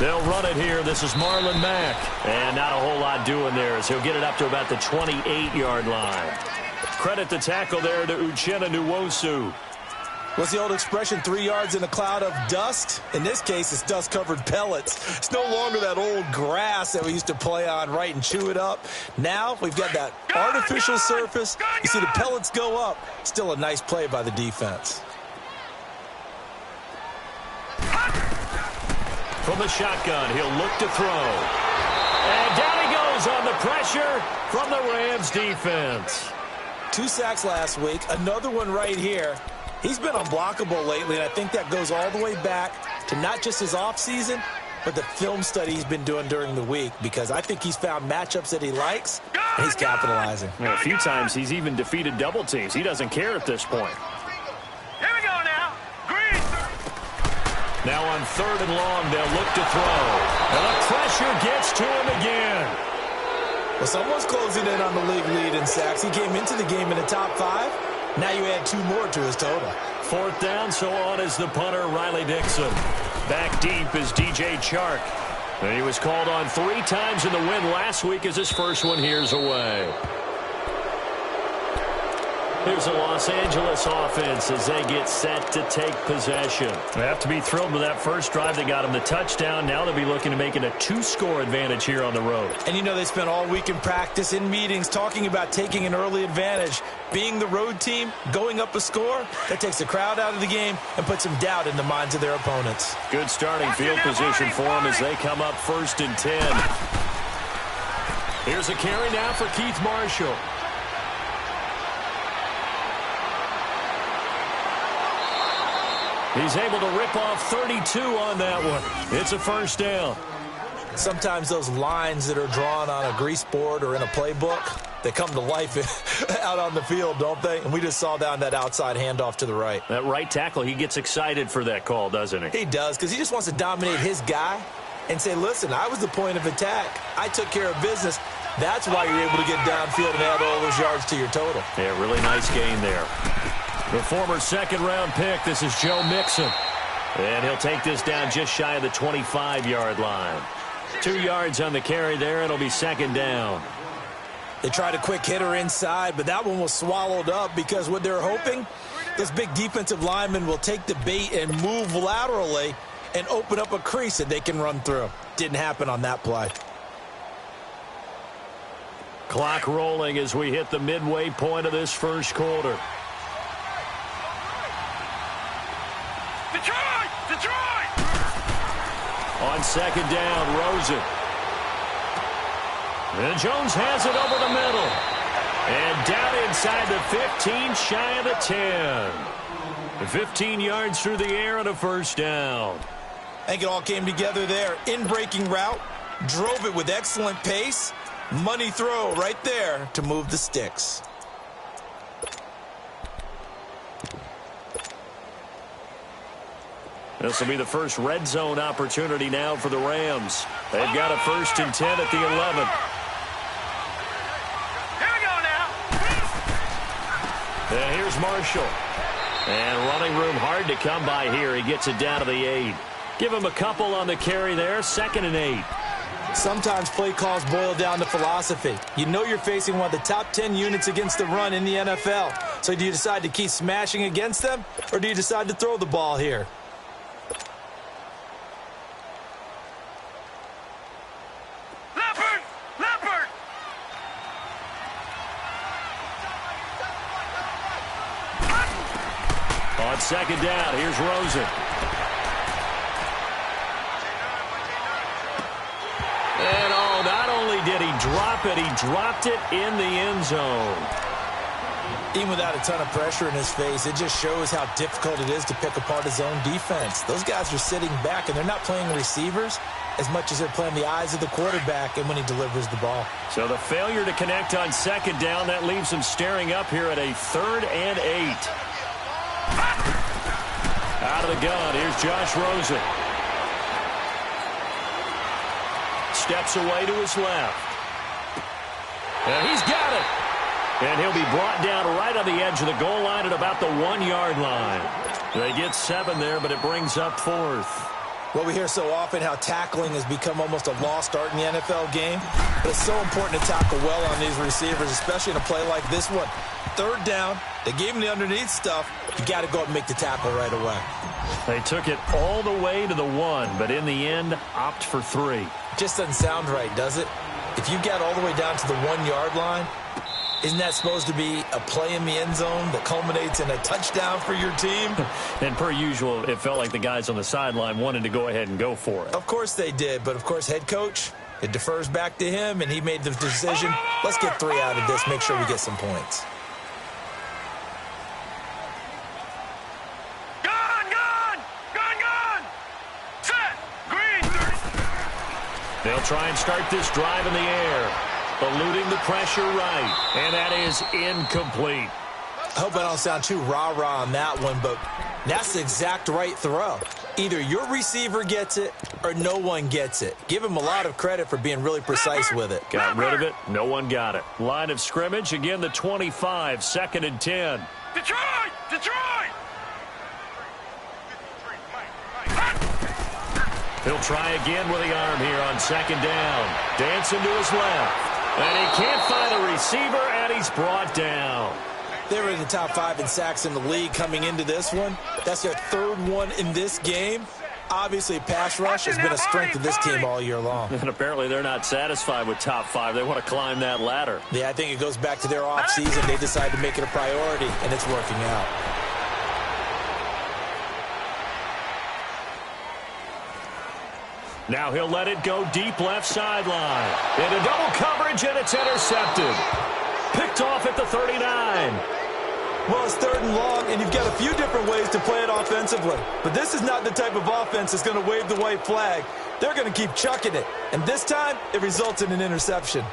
They'll run it here. This is Marlon Mack. And not a whole lot doing there as he'll get it up to about the 28-yard line. Credit the tackle there to Uchenna Nwosu. What's the old expression, 3 yards in a cloud of dust? In this case, it's dust-covered pellets. It's no longer that old grass that we used to play on, right, and chew it up. Now we've got that artificial surface. You see the pellets go up. Still a nice play by the defense. From the shotgun, he'll look to throw. And down he goes on the pressure from the Rams defense. 2 sacks last week, another one right here. He's been unblockable lately, and I think that goes all the way back to not just his offseason, but the film study he's been doing during the week, because I think he's found matchups that he likes, and he's capitalizing. A few times he's even defeated double teams. He doesn't care at this point. Here we go now. Green. Now on 3rd and long, they'll look to throw. And the pressure gets to him again. Well, someone's closing in on the league lead in sacks. He came into the game in the top 5. Now you add 2 more to his total. 4th down, so on is the punter, Riley Dixon. Back deep is DJ Chark. And he was called on 3 times in the win last week as his first one here's away. Here's the Los Angeles offense as they get set to take possession. They have to be thrilled with that first drive that got them the touchdown. Now they'll be looking to make it a 2-score advantage here on the road. And you know they spent all week in practice, in meetings, talking about taking an early advantage. Being the road team, going up a score, that takes the crowd out of the game and puts some doubt in the minds of their opponents. Good starting field position for them as they come up 1st and 10. Here's a carry now for Keith Marshall. He's able to rip off 32 on that one. It's a 1st down. Sometimes those lines that are drawn on a grease board or in a playbook, they come to life out on the field, don't they? And we just saw down that outside handoff to the right. That right tackle, he gets excited for that call, doesn't he? He does, because he just wants to dominate his guy and say, listen, I was the point of attack. I took care of business. That's why you're able to get downfield and add all those yards to your total. Yeah, really nice gain there. The former 2nd-round pick, this is Joe Mixon. And he'll take this down just shy of the 25-yard line. 2 yards on the carry there. It'll be 2nd down. They tried a quick hitter inside, but that one was swallowed up because what they're hoping, this big defensive lineman will take the bait and move laterally and open up a crease that they can run through. Didn't happen on that play. Clock rolling as we hit the midway point of this first quarter. Detroit! On 2nd down, Rosen. And Jones has it over the middle. And down inside the 15, shy of the 10. 15 yards through the air and a 1st down. I think it all came together there. In-breaking route, drove it with excellent pace. Money throw right there to move the sticks. This will be the first red zone opportunity now for the Rams. They've got a 1st and 10 at the 11. Here we go now. And here's Marshall. And running room hard to come by here. He gets it down to the 8. Give him a couple on the carry there. 2nd and 8. Sometimes play calls boil down to philosophy. You know you're facing one of the top 10 units against the run in the NFL. So do you decide to keep smashing against them, or do you decide to throw the ball here? On 2nd down, here's Rosen. And not only did he drop it, he dropped it in the end zone. Even without a ton of pressure in his face, it just shows how difficult it is to pick apart his own defense. Those guys are sitting back, and they're not playing receivers as much as they're playing the eyes of the quarterback and when he delivers the ball. So the failure to connect on 2nd down, that leaves him staring up here at a 3rd and 8. Out of the gun, here's Josh Rosen. Steps away to his left. And he's got it. And he'll be brought down right on the edge of the goal line at about the 1-yard line. They get 7 there, but it brings up 4th. Well, we hear so often how tackling has become almost a lost art in the NFL game. But it's so important to tackle well on these receivers, especially in a play like this one. Third down, they gave him the underneath stuff. You got to go up and make the tackle right away. They took it all the way to the 1, but in the end, opt for 3. Just doesn't sound right, does it? If you get all the way down to the 1-yard line, isn't that supposed to be a play in the end zone that culminates in a touchdown for your team? And per usual, it felt like the guys on the sideline wanted to go ahead and go for it. Of course they did, but of course head coach, it defers back to him, and he made the decision. Let's get 3 out of this, make sure we get some points. They'll try and start this drive in the air, eluding the pressure right, and that is incomplete. I hope I don't sound too rah-rah on that one, but that's the exact right throw. Either your receiver gets it or no one gets it. Give him a lot of credit for being really precise with it. Got rid of it. No one got it. Line of scrimmage, again the 25, 2nd and 10. Detroit! Detroit! He'll try again with the arm here on 2nd down. Dancing to his left. And he can't find a receiver, and he's brought down. They were in the top 5 in sacks in the league coming into this one. That's their 3rd one in this game. Obviously, pass rush has been a strength of this team all year long. And apparently they're not satisfied with top 5. They want to climb that ladder. Yeah, I think it goes back to their offseason. They decided to make it a priority, and it's working out. Now he'll let it go deep left sideline. Into double coverage, and it's intercepted. Picked off at the 39. Well, it's 3rd and long, and you've got a few different ways to play it offensively. But this is not the type of offense that's going to wave the white flag. They're going to keep chucking it. And this time, it results in an interception.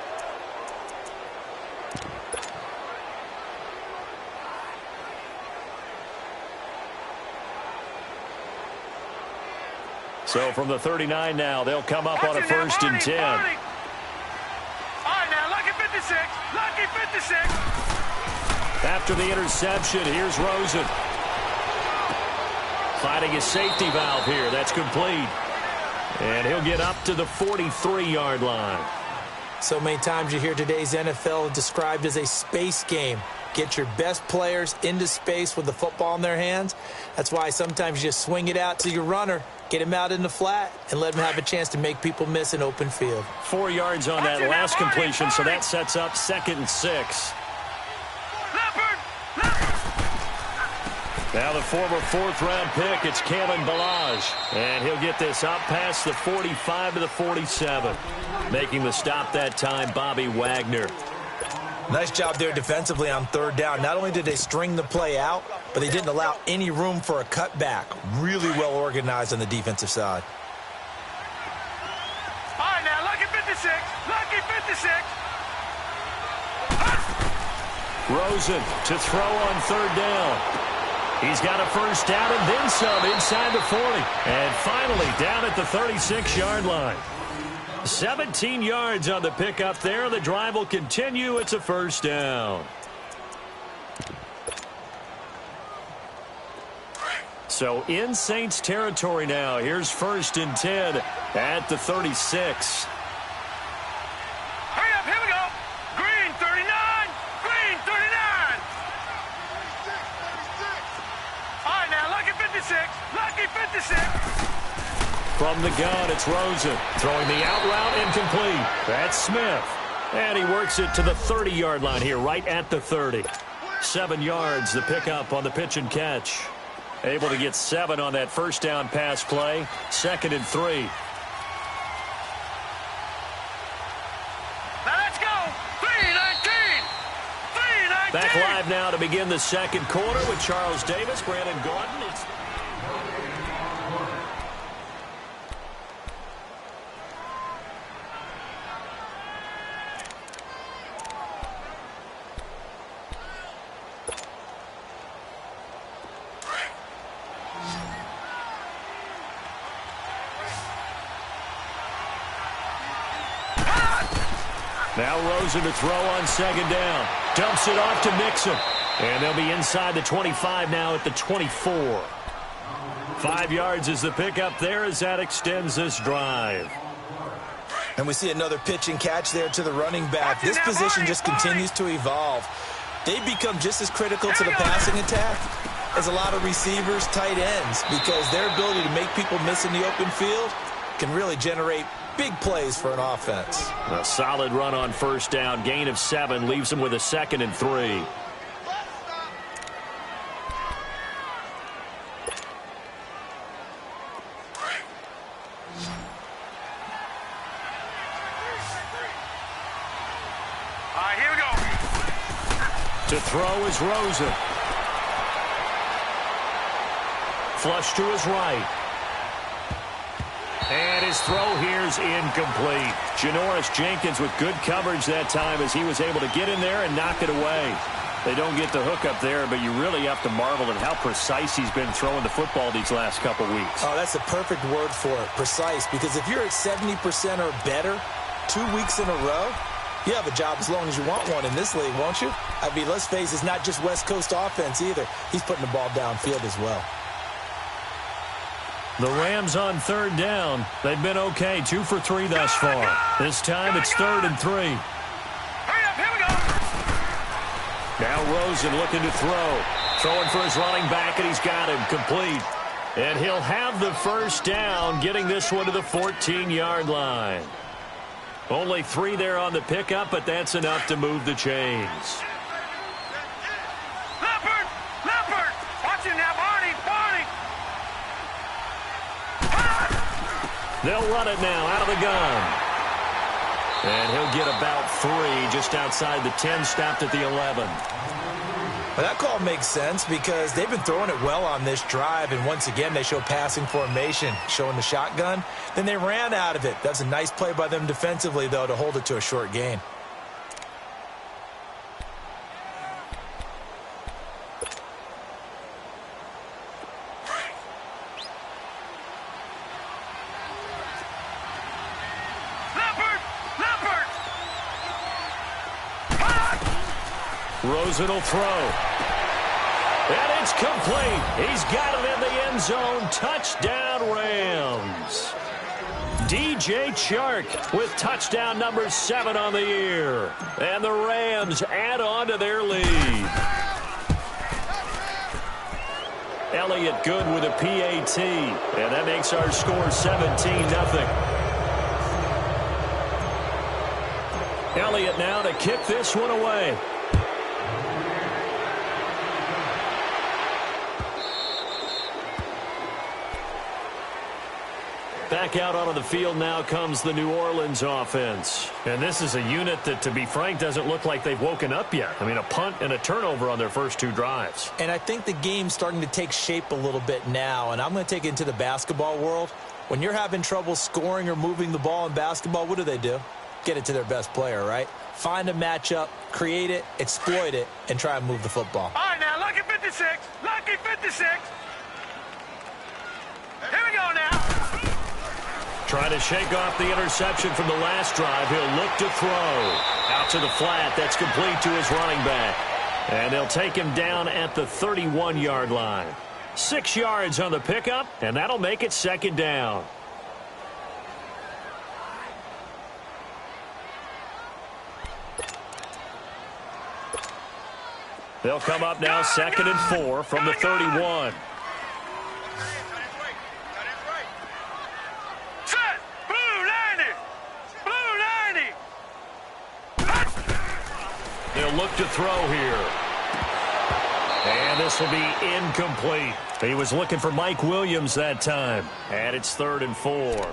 So from the 39 now, they'll come up on a 1st and 10. All right, now, lucky 56. Lucky 56. After the interception, here's Rosen. Finding his safety valve here. That's complete. And he'll get up to the 43-yard line. So many times you hear today's NFL described as a space game. Get your best players into space with the football in their hands. That's why sometimes you just swing it out to your runner, get him out in the flat, and let him have a chance to make people miss an open field. 4 yards on that last completion, so that sets up 2nd and 6. Now the former 4th-round pick, it's Kalen Ballage. And he'll get this up past the 45 to the 47. Making the stop that time, Bobby Wagner. Nice job there defensively on 3rd down. Not only did they string the play out, but they didn't allow any room for a cutback. Really well organized on the defensive side. All right, now, lucky 56. Lucky 56. Rosen to throw on 3rd down. He's got a 1st down and then some inside the 40. And finally down at the 36-yard line. 17 yards on the pickup there. The drive will continue. It's a 1st down. So in Saints territory now. Here's 1st and 10 at the 36. Hurry up, here we go. Green 39. Green 39. All right, now, lucky 56. Lucky 56. From the gun, it's Rosen. Throwing the out route incomplete. That's Smith. And he works it to the 30-yard line here, right at the 30. 7 yards, the pickup on the pitch and catch. Able to get 7 on that 1st down pass play. 2nd and 3. Now let's go. 3:19. 3:19. Back live now to begin the 2nd quarter with Charles Davis, Brandon Gordon. Now Rosen to throw on 2nd down. Dumps it off to Mixon. And they'll be inside the 25 now at the 24. 5 yards is the pickup there as that extends this drive. And we see another pitch and catch there to the running back. This position just continues to evolve. They become just as critical to the passing attack as a lot of receivers, tight ends, because their ability to make people miss in the open field can really generate big plays for an offense. A solid run on first down. Gain of 7 leaves them with a 2nd and 3. Here we go. To throw is Rosen. Flush to his right. And his throw here's incomplete. Janoris Jenkins with good coverage that time as he was able to get in there and knock it away. They don't get the hook up there, but you really have to marvel at how precise he's been throwing the football these last couple weeks. Oh, that's the perfect word for it, precise, because if you're at 70% or better 2 weeks in a row, you have a job as long as you want one in this league, won't you? I mean, let's face it, it's not just West Coast offense either. He's putting the ball downfield as well. The Rams on 3rd down. They've been okay, 2 for 3 thus far. This time it's 3rd and 3. Hurry up, here we go. Now Rosen looking to throw. Throwing for his running back, and he's got him complete. And he'll have the first down, getting this one to the 14-yard line. Only 3 there on the pickup, but that's enough to move the chains. Leopard! Leopard! Watch him now, Barney! Barney! They'll run it now out of the gun. And he'll get about 3 just outside the 10, stopped at the 11. Well, that call makes sense because they've been throwing it well on this drive, and once again they show passing formation, showing the shotgun. Then they ran out of it. That's a nice play by them defensively, though, to hold it to a short gain. Rosen will throw. And it's complete. He's got it in the end zone. Touchdown, Rams. DJ Chark with touchdown number 7 on the year. And the Rams add on to their lead. Elliott good with a PAT. And that makes our score 17-0. Elliott now to kick this one away. Back out onto the field now comes the New Orleans offense. And this is a unit that, to be frank, doesn't look like they've woken up yet. I mean, a punt and a turnover on their first 2 drives. And I think the game's starting to take shape a little bit now, and I'm going to take it into the basketball world. When you're having trouble scoring or moving the ball in basketball, what do? Get it to their best player, right? Find a matchup, create it, exploit it, and try and move the football. All right, now, lucky 56. Lucky 56. Here we go now. Trying to shake off the interception from the last drive. He'll look to throw. Out to the flat. That's complete to his running back. And they'll take him down at the 31-yard line. 6 yards on the pickup, and that'll make it 2nd down. They'll come up now 2nd and 4 from the 31. They'll look to throw here. And this will be incomplete. He was looking for Mike Williams that time. And it's 3rd and 4.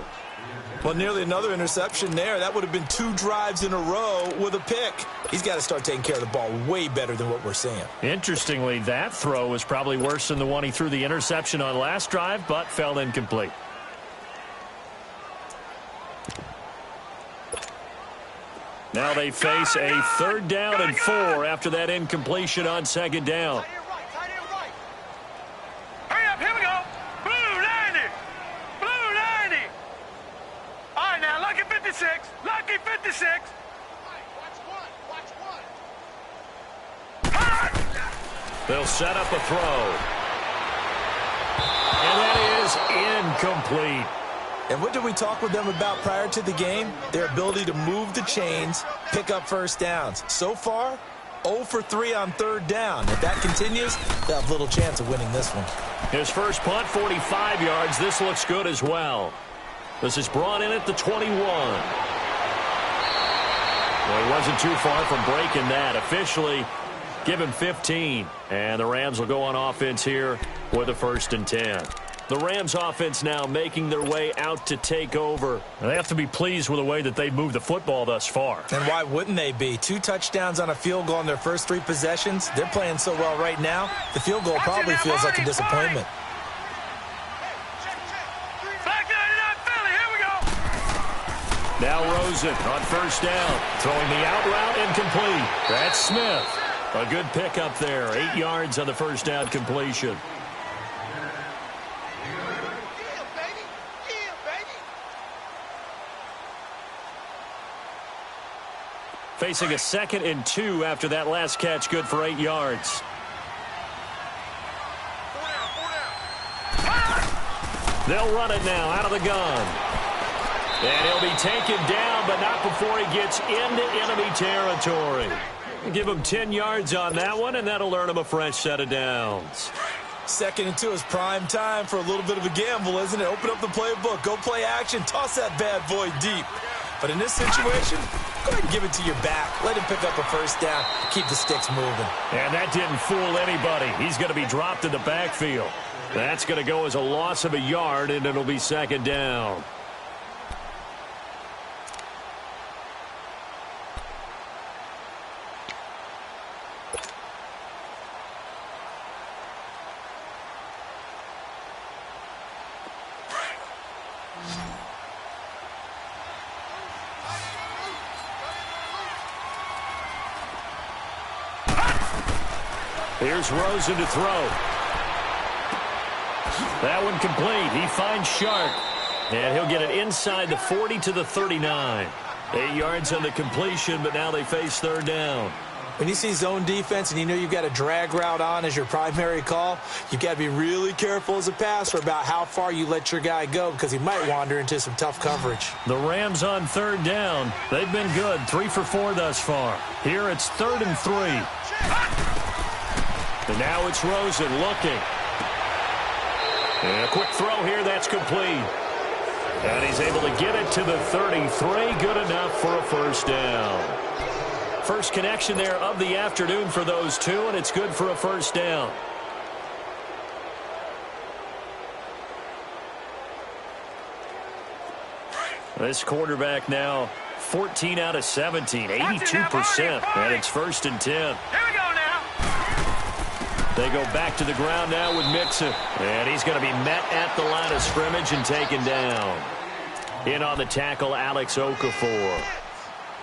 Well, nearly another interception there. That would have been 2 drives in a row with a pick. He's got to start taking care of the ball way better than what we're seeing. Interestingly, that throw was probably worse than the one he threw the interception on last drive, but fell incomplete. Now they face a 3rd down and 4 after that incompletion on 2nd down. Hurry up, here we go. Blue 90. Blue 90. All right, now, lucky 56. Lucky 56. They'll set up a throw. And that is incomplete. And what did we talk with them about prior to the game? Their ability to move the chains, pick up first downs. So far, 0 for 3 on third down. If that continues, they'll have little chance of winning this one. His first punt, 45 yards. This looks good as well. This is brought in at the 21. Well, he wasn't too far from breaking that. Officially, give him 15. And the Rams will go on offense here with a 1st and 10. The Rams offense now making their way out to take over. They have to be pleased with the way that they've moved the football thus far. And why wouldn't they be? 2 touchdowns on a field goal in their first 3 possessions. They're playing so well right now, the field goal probably feels like a disappointment. Now Rosen on 1st down. Throwing the out route incomplete. That's Smith. A good pickup there. 8 yards on the 1st down completion. Facing a 2nd and 2 after that last catch, good for 8 yards. They'll run it now out of the gun. And he'll be taken down, but not before he gets into enemy territory. Give him 10 yards on that one, and that'll earn him a fresh set of downs. 2nd and 2 is prime time for a little bit of a gamble, isn't it? Open up the playbook, go play action, toss that bad boy deep. But in this situation, go ahead and give it to your back. Let him pick up a 1st down. Keep the sticks moving. And that didn't fool anybody. He's going to be dropped in the backfield. That's going to go as a loss of a yard, and it'll be 2nd down. Here's Rosen to throw. That one complete. He finds Shark. And he'll get it inside the 40 to the 39. 8 yards on the completion, but now they face 3rd down. When you see zone defense and you know you've got a drag route on as your primary call, you've got to be really careful as a passer about how far you let your guy go because he might wander into some tough coverage. The Rams on 3rd down. They've been good. 3 for 4 thus far. Here it's 3rd and 3. And now it's Rosen looking. And a quick throw here, that's complete. And he's able to get it to the 33. Good enough for a 1st down. First connection there of the afternoon for those two, and it's good for a 1st down. This quarterback now 14 out of 17, 82%. And it's 1st and 10. Here we go now. They go back to the ground now with Mixon. And he's going to be met at the line of scrimmage and taken down. In on the tackle, Alex Okafor.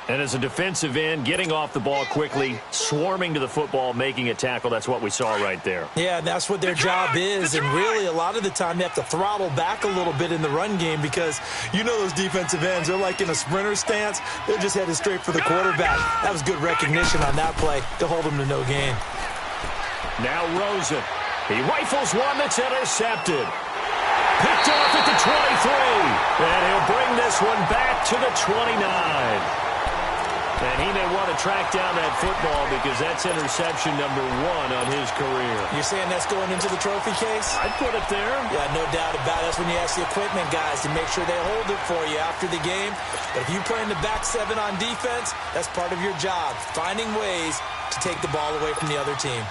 And as a defensive end, getting off the ball quickly, swarming to the football, making a tackle. That's what we saw right there. Yeah, and that's what their job is. And really, a lot of the time, they have to throttle back a little bit in the run game because you know those defensive ends, they're like in a sprinter stance. They're just headed straight for the quarterback. That was good recognition on that play to hold them to no gain. Now Rosen. He rifles one that's intercepted. Picked off at the 23. And he'll bring this one back to the 29. And he may want to track down that football because that's interception number 1 on his career. You're saying that's going into the trophy case? I'd put it there. Yeah, no doubt about it. That's when you ask the equipment guys to make sure they hold it for you after the game. But if you play in the back 7 on defense, that's part of your job, finding ways to take the ball away from the other team.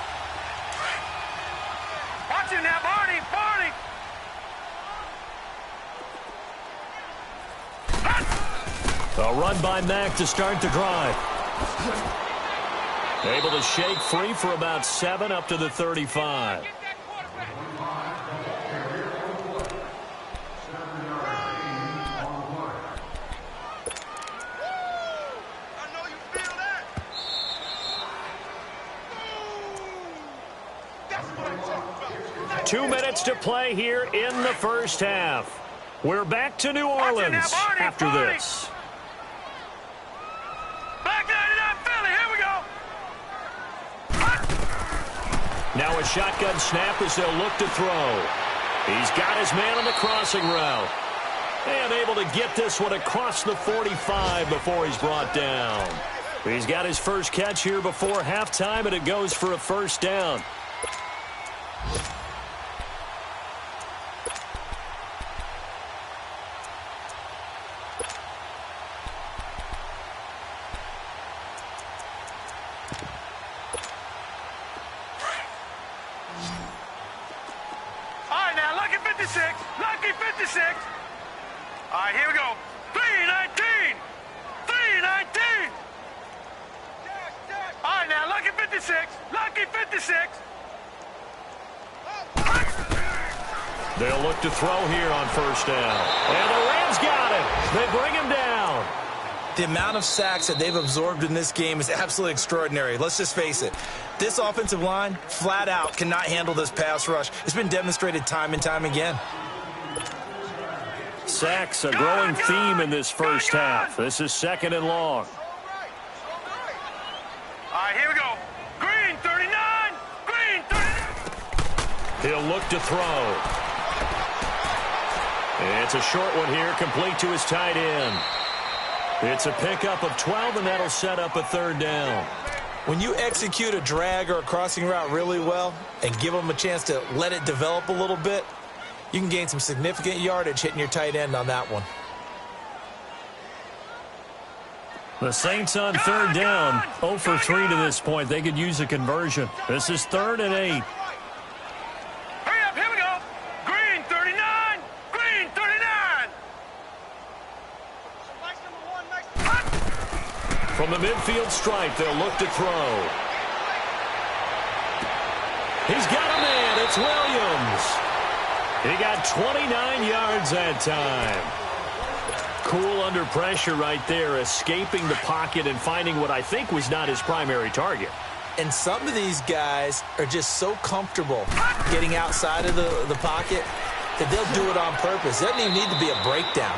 Watch it now, Barney, Barney. A run by Mack to start the drive. Able to shake free for about 7 up to the 35. Two minutes to play here in the first half. We're back to New Orleans after this. Now a shotgun snap as they'll look to throw. He's got his man on the crossing route. And able to get this one across the 45 before he's brought down. He's got his first catch here before halftime, and it goes for a first down. All right, now, lucky 56. Lucky 56. All right, here we go. 319. 319. All right, now, lucky 56. Lucky 56. They'll look to throw here on first down. And the Rams got it. They bring him down. The amount of sacks that they've absorbed in this game is absolutely extraordinary. Let's just face it. This offensive line, flat out, cannot handle this pass rush. It's been demonstrated time and time again. Sacks, a growing theme in this first half. This is second and long. All right, here we go. Green 39. Green 39. He'll look to throw. It's a short one here, complete to his tight end. It's a pickup of 12, and that'll set up a third down. When you execute a drag or a crossing route really well and give them a chance to let it develop a little bit, you can gain some significant yardage hitting your tight end on that one. The Saints on third down, 0 for 3 to this point. They could use a conversion. This is 3rd and 8. Hurry up, here we go. Green 39. Green 39. From the midfield stripe, they'll look to throw. He's got a man. It's Williams. He got 29 yards that time. Cool under pressure right there, escaping the pocket and finding what I think was not his primary target. And some of these guys are just so comfortable getting outside of the pocket that they'll do it on purpose. It doesn't even need to be a breakdown.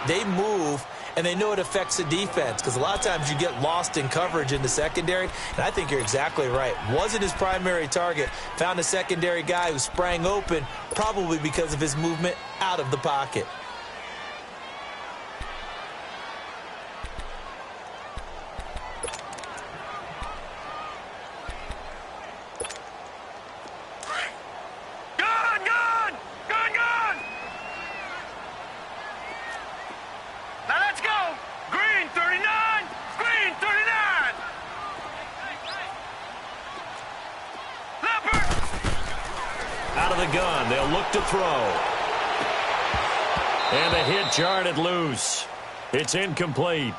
They move, and they know it affects the defense, because a lot of times you get lost in coverage in the secondary, and I think you're exactly right. Wasn't his primary target. Found a secondary guy who sprang open, probably because of his movement out of the pocket. Gun. They'll look to throw. And the hit jarred loose. It's incomplete.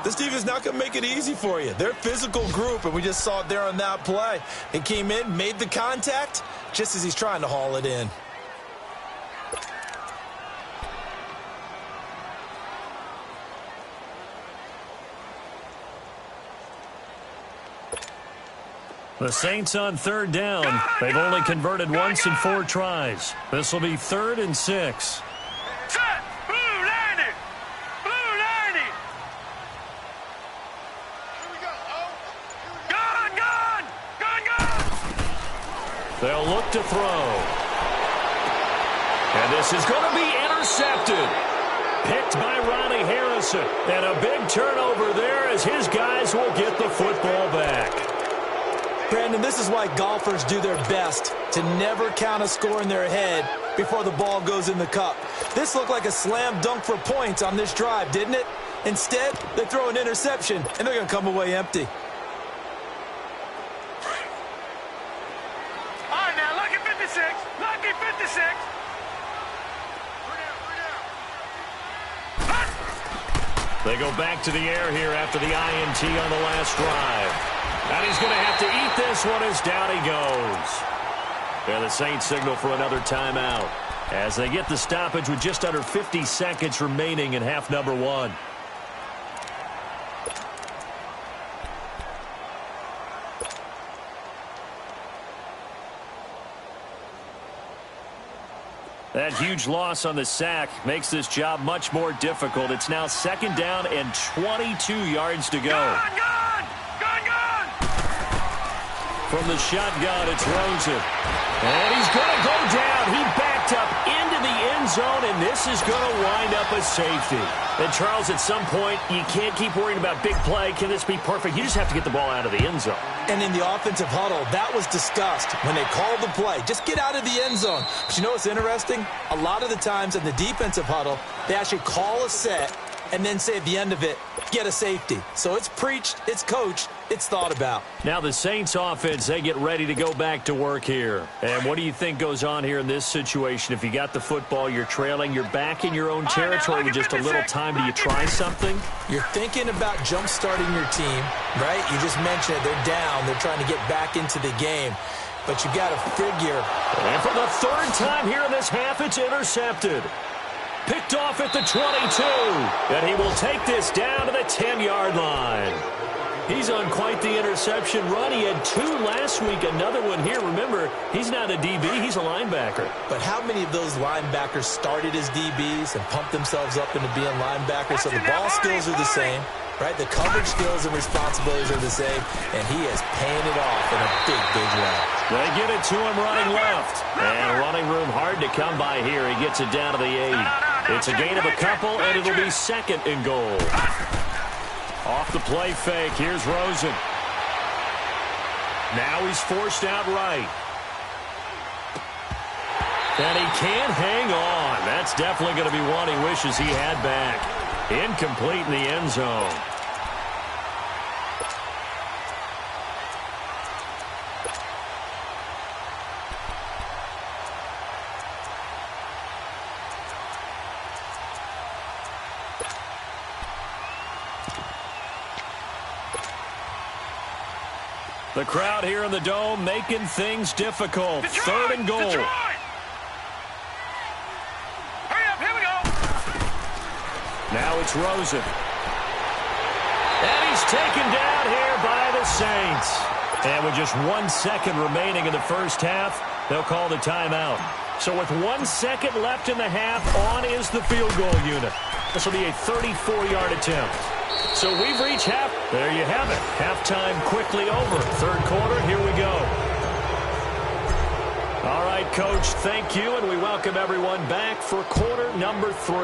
This defense not going to make it easy for you. They're a physical group, and we just saw it there on that play. He came in, made the contact, just as he's trying to haul it in. The Saints on third down. They've only converted once in 4 tries. This will be 3rd and 6. Set! Blue 90! Blue 90! Here we go. Gun! Gun! Gun! Gun! They'll look to throw. And this is going to be intercepted. Picked by Ronnie Harrison. And a big turnover there as his guys will get the football back. Brandon, this is why golfers do their best to never count a score in their head before the ball goes in the cup. This looked like a slam dunk for points on this drive, didn't it? Instead, they throw an interception, and they're going to come away empty. All right, now, lucky 56. Lucky 56. They go back to the air here after the INT on the last drive. And he's going to have to eat this one as down he goes. And the Saints signal for another timeout as they get the stoppage with just under 50 seconds remaining in half number 1. That huge loss on the sack makes this job much more difficult. It's now 2nd down and 22 yards to go. Gun! Gun! Gun! Gun! From the shotgun, it's Rosen. And he's going to go down. He backed up into the end zone, and this is going to wind up a safety. And, Charles, at some point, you can't keep worrying about big play. Can this be perfect? You just have to get the ball out of the end zone. And in the offensive huddle, that was discussed when they called the play. Just get out of the end zone. But you know what's interesting? A lot of the times in the defensive huddle, they actually call a set and then say at the end of it, get a safety. So it's preached, it's coached, it's thought about. Now the Saints offense, they get ready to go back to work here. And what do you think goes on here in this situation? If you got the football, you're trailing, you're back in your own territory with just a little time. Do you try something? You're thinking about jump-starting your team, right? You just mentioned it. They're down. They're trying to get back into the game. But you got to figure. And for the third time here in this half, it's intercepted. Picked off at the 22. And he will take this down to the 10-yard line. He's on quite the interception run. He had 2 last week, another one here. Remember, he's not a DB, he's a linebacker. But how many of those linebackers started as DBs and pumped themselves up into being linebackers? So the ball skills are the same, right? The coverage skills and responsibilities are the same, and he is paying it off in a big, big way. They get it to him running left. And running room hard to come by here. He gets it down to the 8. It's a gain of a couple, and it'll be 2nd and goal. Off the play fake, here's Rosen. Now he's forced out right. And he can't hang on. That's definitely going to be one he wishes he had back. Incomplete in the end zone. The crowd here in the Dome making things difficult. Detroit, 3rd and goal. Detroit. Hurry up, here we go. Now it's Rosen. And he's taken down here by the Saints. And with just 1 second remaining in the first half, they'll call the timeout. So with 1 second left in the half, on is the field goal unit. This will be a 34-yard attempt. So we've reached half. There you have it. Halftime quickly over. 3rd quarter, here we go. All right, Coach, thank you, and we welcome everyone back for quarter number 3.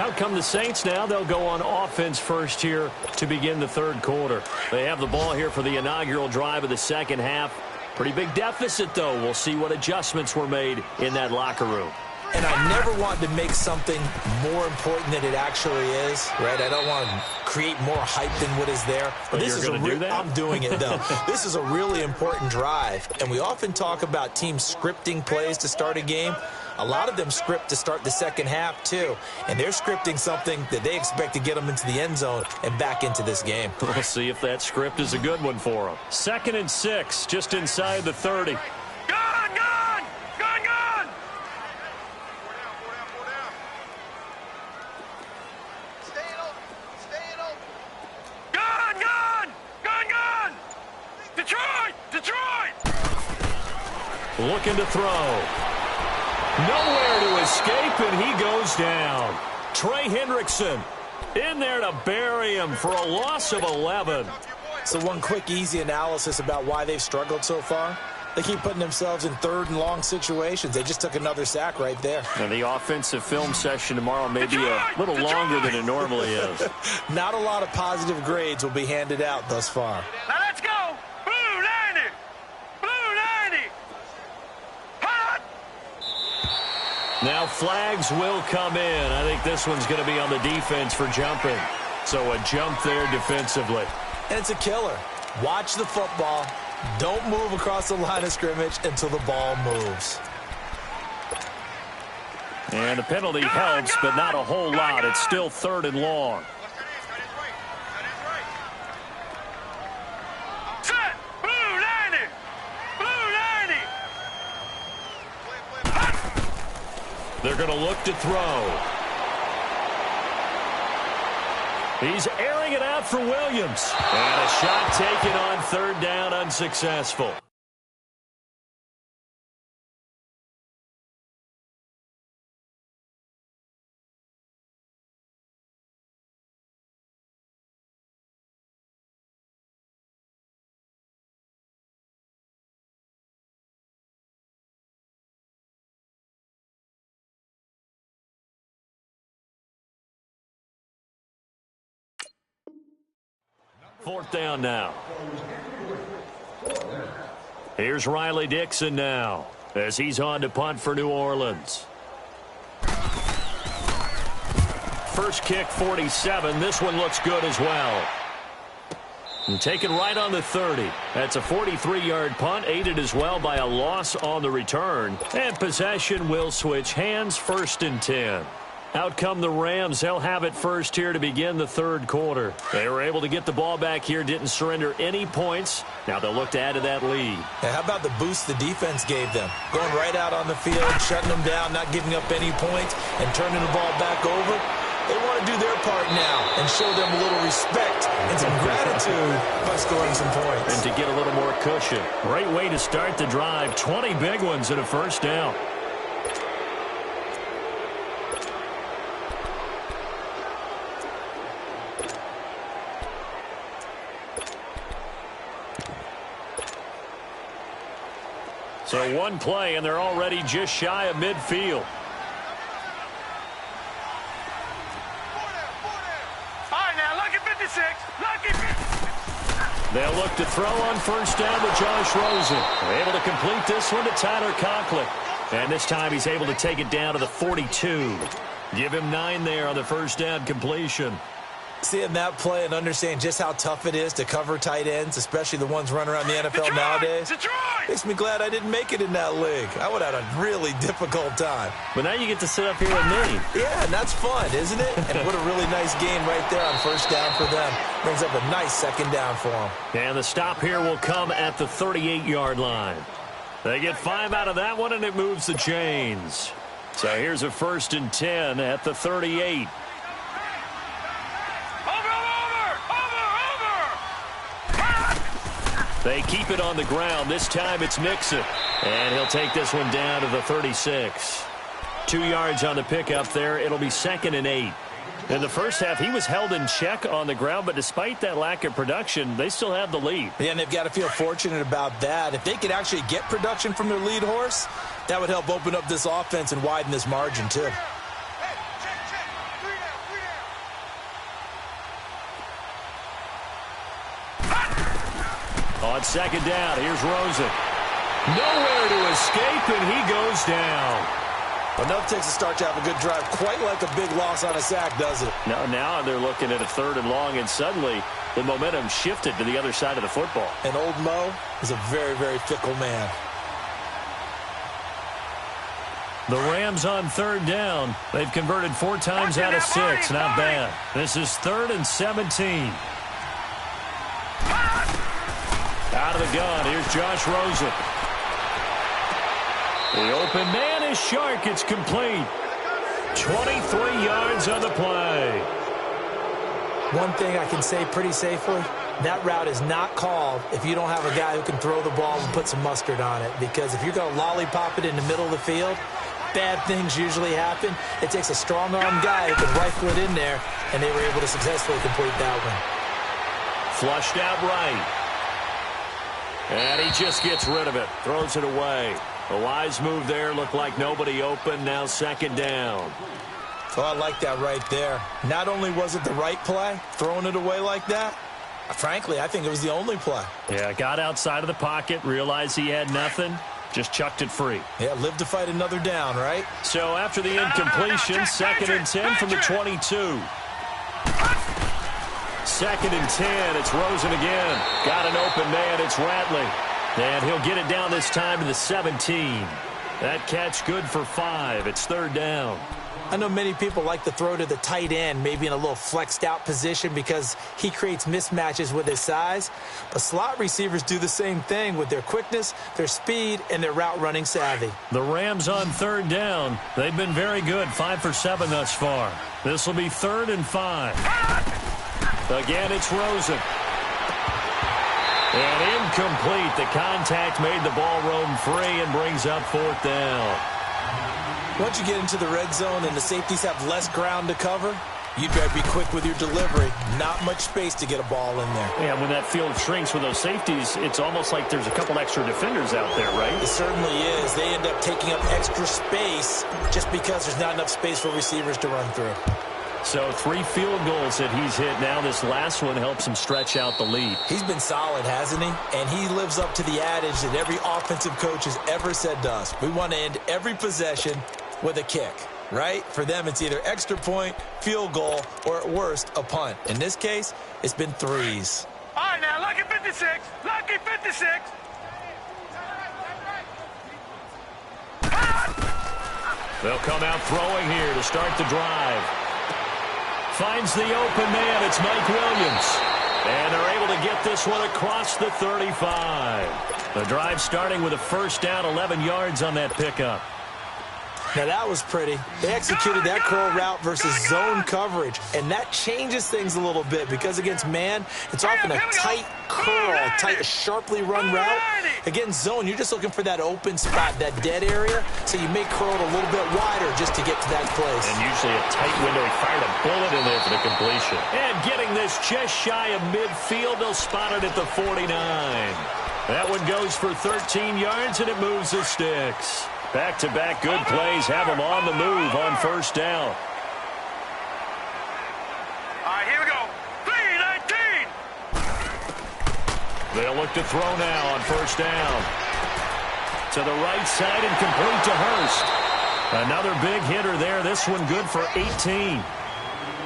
Out come the Saints now. They'll go on offense first here to begin the 3rd quarter. They have the ball here for the inaugural drive of the second half. Pretty big deficit, though. We'll see what adjustments were made in that locker room. And I never want to make something more important than it actually is, right? I don't want to create more hype than what is there. But this is do that? I'm doing it, though. This is a really important drive. And we often talk about teams scripting plays to start a game. A lot of them script to start the second half, too. And they're scripting something that they expect to get them into the end zone and back into this game. We'll see if that script is a good one for them. 2nd and 6, just inside the 30. Gun, gun! Gun, gun! Gun, gun! Gun, gun! Detroit! Detroit! Looking to throw. Nowhere to escape, and he goes down. Trey Hendrickson in there to bury him for a loss of 11. So one quick, easy analysis about why they've struggled so far. They keep putting themselves in 3rd and long situations. They just took another sack right there. And the offensive film session tomorrow may be a little longer than it normally is. Not a lot of positive grades will be handed out thus far. Now let's go! Blue 90! Blue 90! Hot! Now flags will come in. I think this one's going to be on the defense for jumping. So a jump there defensively. And it's a killer. Watch the football. Don't move across the line of scrimmage until the ball moves. And the penalty helps, but not a whole lot. It's still 3rd and long. Set! Blue 90! Blue 90! They're going to look to throw. He's airing it out for Williams. And a shot taken on 3rd down, unsuccessful. 4th down now. Here's Riley Dixon now as he's on to punt for New Orleans. First kick, 47. This one looks good as well. And taken right on the 30. That's a 43-yard punt, aided as well by a loss on the return. And possession will switch hands, 1st and 10. Out come the Rams. They'll have it first here to begin the 3rd quarter. They were able to get the ball back here, didn't surrender any points. Now they'll look to add to that lead. How about the boost the defense gave them? Going right out on the field, shutting them down, not giving up any points, and turning the ball back over. They want to do their part now and show them a little respect and some gratitude by scoring some points. And to get a little more cushion. Great way to start the drive. 20 big ones and a 1st down. So one play, and they're already just shy of midfield. All right, now, lucky 56. Lucky 56. They'll look to throw on 1st down to Josh Rosen. They're able to complete this one to Tyler Conklin. And this time he's able to take it down to the 42. Give him 9 there on the 1st down completion. Seeing that play and understand just how tough it is to cover tight ends, especially the ones running around the NFL Detroit! nowadays, Detroit! makes me glad I didn't make it in that league. I would have had a really difficult time. But now you get to sit up here with me. Yeah, and that's fun, isn't it? And what a really nice game right there on 1st down for them. Brings up a nice 2nd down for them. And the stop here will come at the 38-yard line. They get 5 out of that one, and it moves the chains. So here's a 1st and 10 at the 38. They keep it on the ground. This time it's Mixon. And he'll take this one down to the 36. 2 yards on the pickup there. It'll be 2nd and 8. In the first half, he was held in check on the ground, but despite that lack of production, they still have the lead. Yeah, and they've got to feel fortunate about that. If they could actually get production from their lead horse, that would help open up this offense and widen this margin, too. On 2nd down, here's Rosen. Nowhere to escape, and he goes down. Enough takes a start to have a good drive. Quite like a big loss on a sack, does it? Now they're looking at a 3rd and long, and suddenly the momentum shifted to the other side of the football. And old Mo is a very, very fickle man. The Rams on 3rd down. They've converted 4 times out of 6. Not bad. This is 3rd and 17. Out of the gun, here's Josh Rosen. The open man is Shark. It's complete. 23 yards on the play. One thing I can say pretty safely, that route is not called if you don't have a guy who can throw the ball and put some mustard on it. Because if you're going to lollipop it in the middle of the field, bad things usually happen. It takes a strong-arm guy who can rifle it in there, and they were able to successfully complete that one. Flushed out right. And he just gets rid of it. Throws it away. A wise move there. Looked like nobody open. Now 2nd down. Oh, I like that right there. Not only was it the right play, throwing it away like that, frankly, I think it was the only play. Yeah, got outside of the pocket, realized he had nothing, just chucked it free. Yeah, live to fight another down, right? So after the incompletion, 2nd and 10 from the 22. 2nd and 10, it's Rosen again. Got an open man, it's Ratley. And he'll get it down this time to the 17. That catch good for 5. It's 3rd down. I know many people like to throw to the tight end, maybe in a little flexed out position because he creates mismatches with his size. But slot receivers do the same thing with their quickness, their speed, and their route running savvy. The Rams on 3rd down. They've been very good, 5 for 7 thus far. This will be 3rd and 5. Again, it's Rosen. And incomplete. The contact made the ball roam free and brings up 4th down. Once you get into the red zone and the safeties have less ground to cover, you better be quick with your delivery. Not much space to get a ball in there. Yeah, when that field shrinks with those safeties, it's almost like there's a couple extra defenders out there, right? It certainly is. They end up taking up extra space just because there's not enough space for receivers to run through. So 3 field goals that he's hit now. This last one helps him stretch out the lead. He's been solid, hasn't he? And he lives up to the adage that every offensive coach has ever said to us. We want to end every possession with a kick, right? For them, it's either extra point, field goal, or at worst, a punt. In this case, it's been 3s. All right, now, lucky 56. Lucky 56. They'll come out throwing here to start the drive. Finds the open man. It's Mike Williams. And they're able to get this one across the 35. The drive starting with a first down, 11 yards on that pickup. Now, that was pretty. They executed that curl route versus zone coverage, and that changes things a little bit because against man, it's often a tight curl, tight, sharply run route. Against zone, you're just looking for that open spot, that dead area, so you may curl it a little bit wider just to get to that place. And usually a tight window. He fired a bullet in there for the completion. And getting this just shy of midfield, they'll spot it at the 49. That one goes for 13 yards, and it moves the sticks. Back-to-back good plays have them on the move on first down. All right, here we go. 3-19. They'll look to throw now on first down. To the right side and complete to Hurst. Another big hitter there. This one good for 18.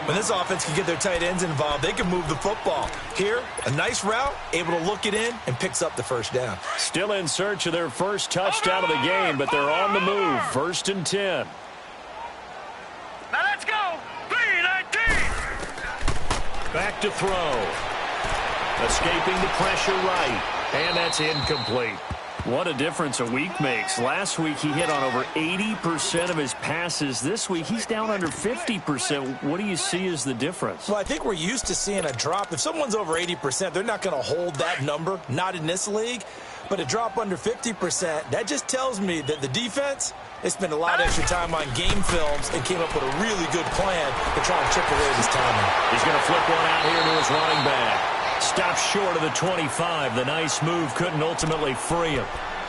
When this offense can get their tight ends involved, they can move the football. Here, a nice route, able to look it in, and picks up the first down. Still in search of their first touchdown of the game, but they're on the move. 1st and 10. Now let's go. 3-19. Back to throw. Escaping the pressure right. And that's incomplete. What a difference a week makes. Last week, he hit on over 80% of his passes. This week, he's down under 50%. What do you see as the difference? Well, I think we're used to seeing a drop. If someone's over 80%, they're not going to hold that number, not in this league. But a drop under 50%, that just tells me that the defense, they spent a lot of extra time on game films and came up with a really good plan to try and chip away this timing. He's going to flip one out here to his running back. Stops short of the 25. The nice move couldn't ultimately free him.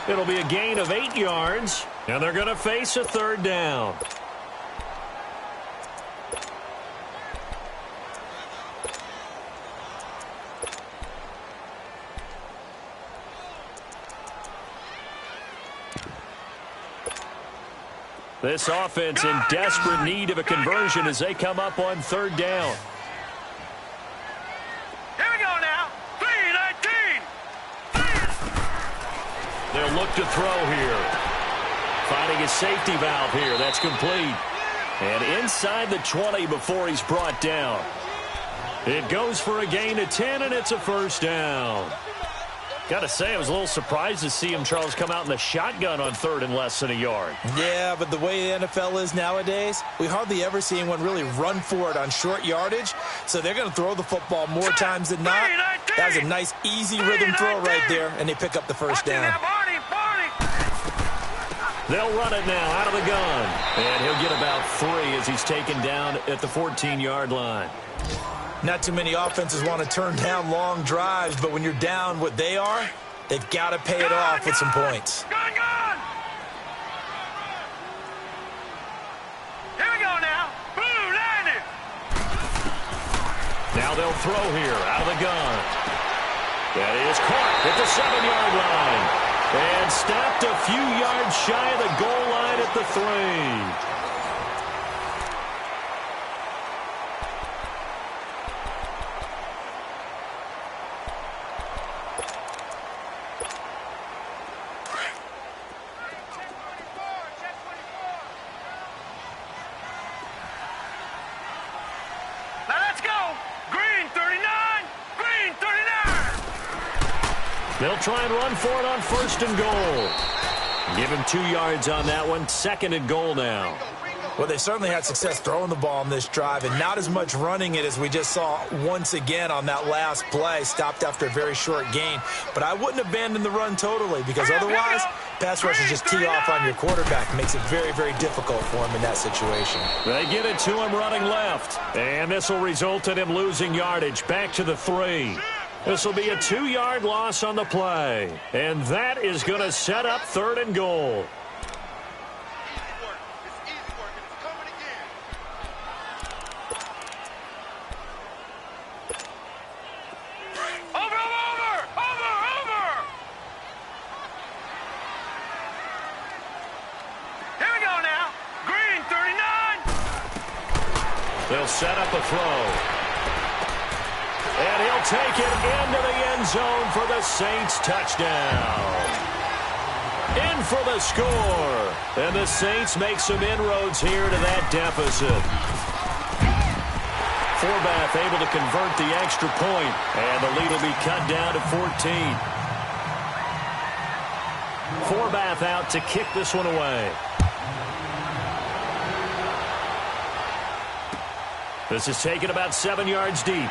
It'll be a gain of 8 yards, and they're going to face a 3rd down. This offense in desperate need of a conversion as they come up on 3rd down. They'll look to throw here. Finding a safety valve here. That's complete. And inside the 20 before he's brought down. It goes for a gain of 10, and it's a first down. Got to say, I was a little surprised to see him, Charles, come out in the shotgun on 3rd and less than a yard. Yeah, but the way the NFL is nowadays, we hardly ever see anyone really run for it on short yardage. So they're going to throw the football more times than not. That was a nice, easy rhythm throw right there, and they pick up the first down. They'll run it now out of the gun. And he'll get about 3 as he's taken down at the 14-yard line. Not too many offenses want to turn down long drives, but when you're down what they are, they've got to pay it off with some points. Gun! Here we go now. Boom, landed. Now they'll throw here out of the gun. That is caught at the 7-yard line. And stopped a few yards shy of the goal line at the 3. They'll try and run for it on 1st and goal. Give him 2 yards on that one. 2nd and goal now. Well, they certainly had success throwing the ball on this drive, and not as much running it as we just saw once again on that last play. Stopped after a very short gain. But I wouldn't abandon the run totally, because otherwise, pass rushers just tee off on your quarterback. Makes it very, very difficult for him in that situation. They get it to him running left. And this will result in him losing yardage. Back to the 3. This will be a 2-yard loss on the play. And that is going to set up 3rd and goal. They'll set up a throw. And he'll take it into the end zone for the Saints touchdown. In for the score. And the Saints make some inroads here to that deficit. Forbath able to convert the extra point, and the lead will be cut down to 14. Forbath out to kick this one away. This is taken about 7 yards deep.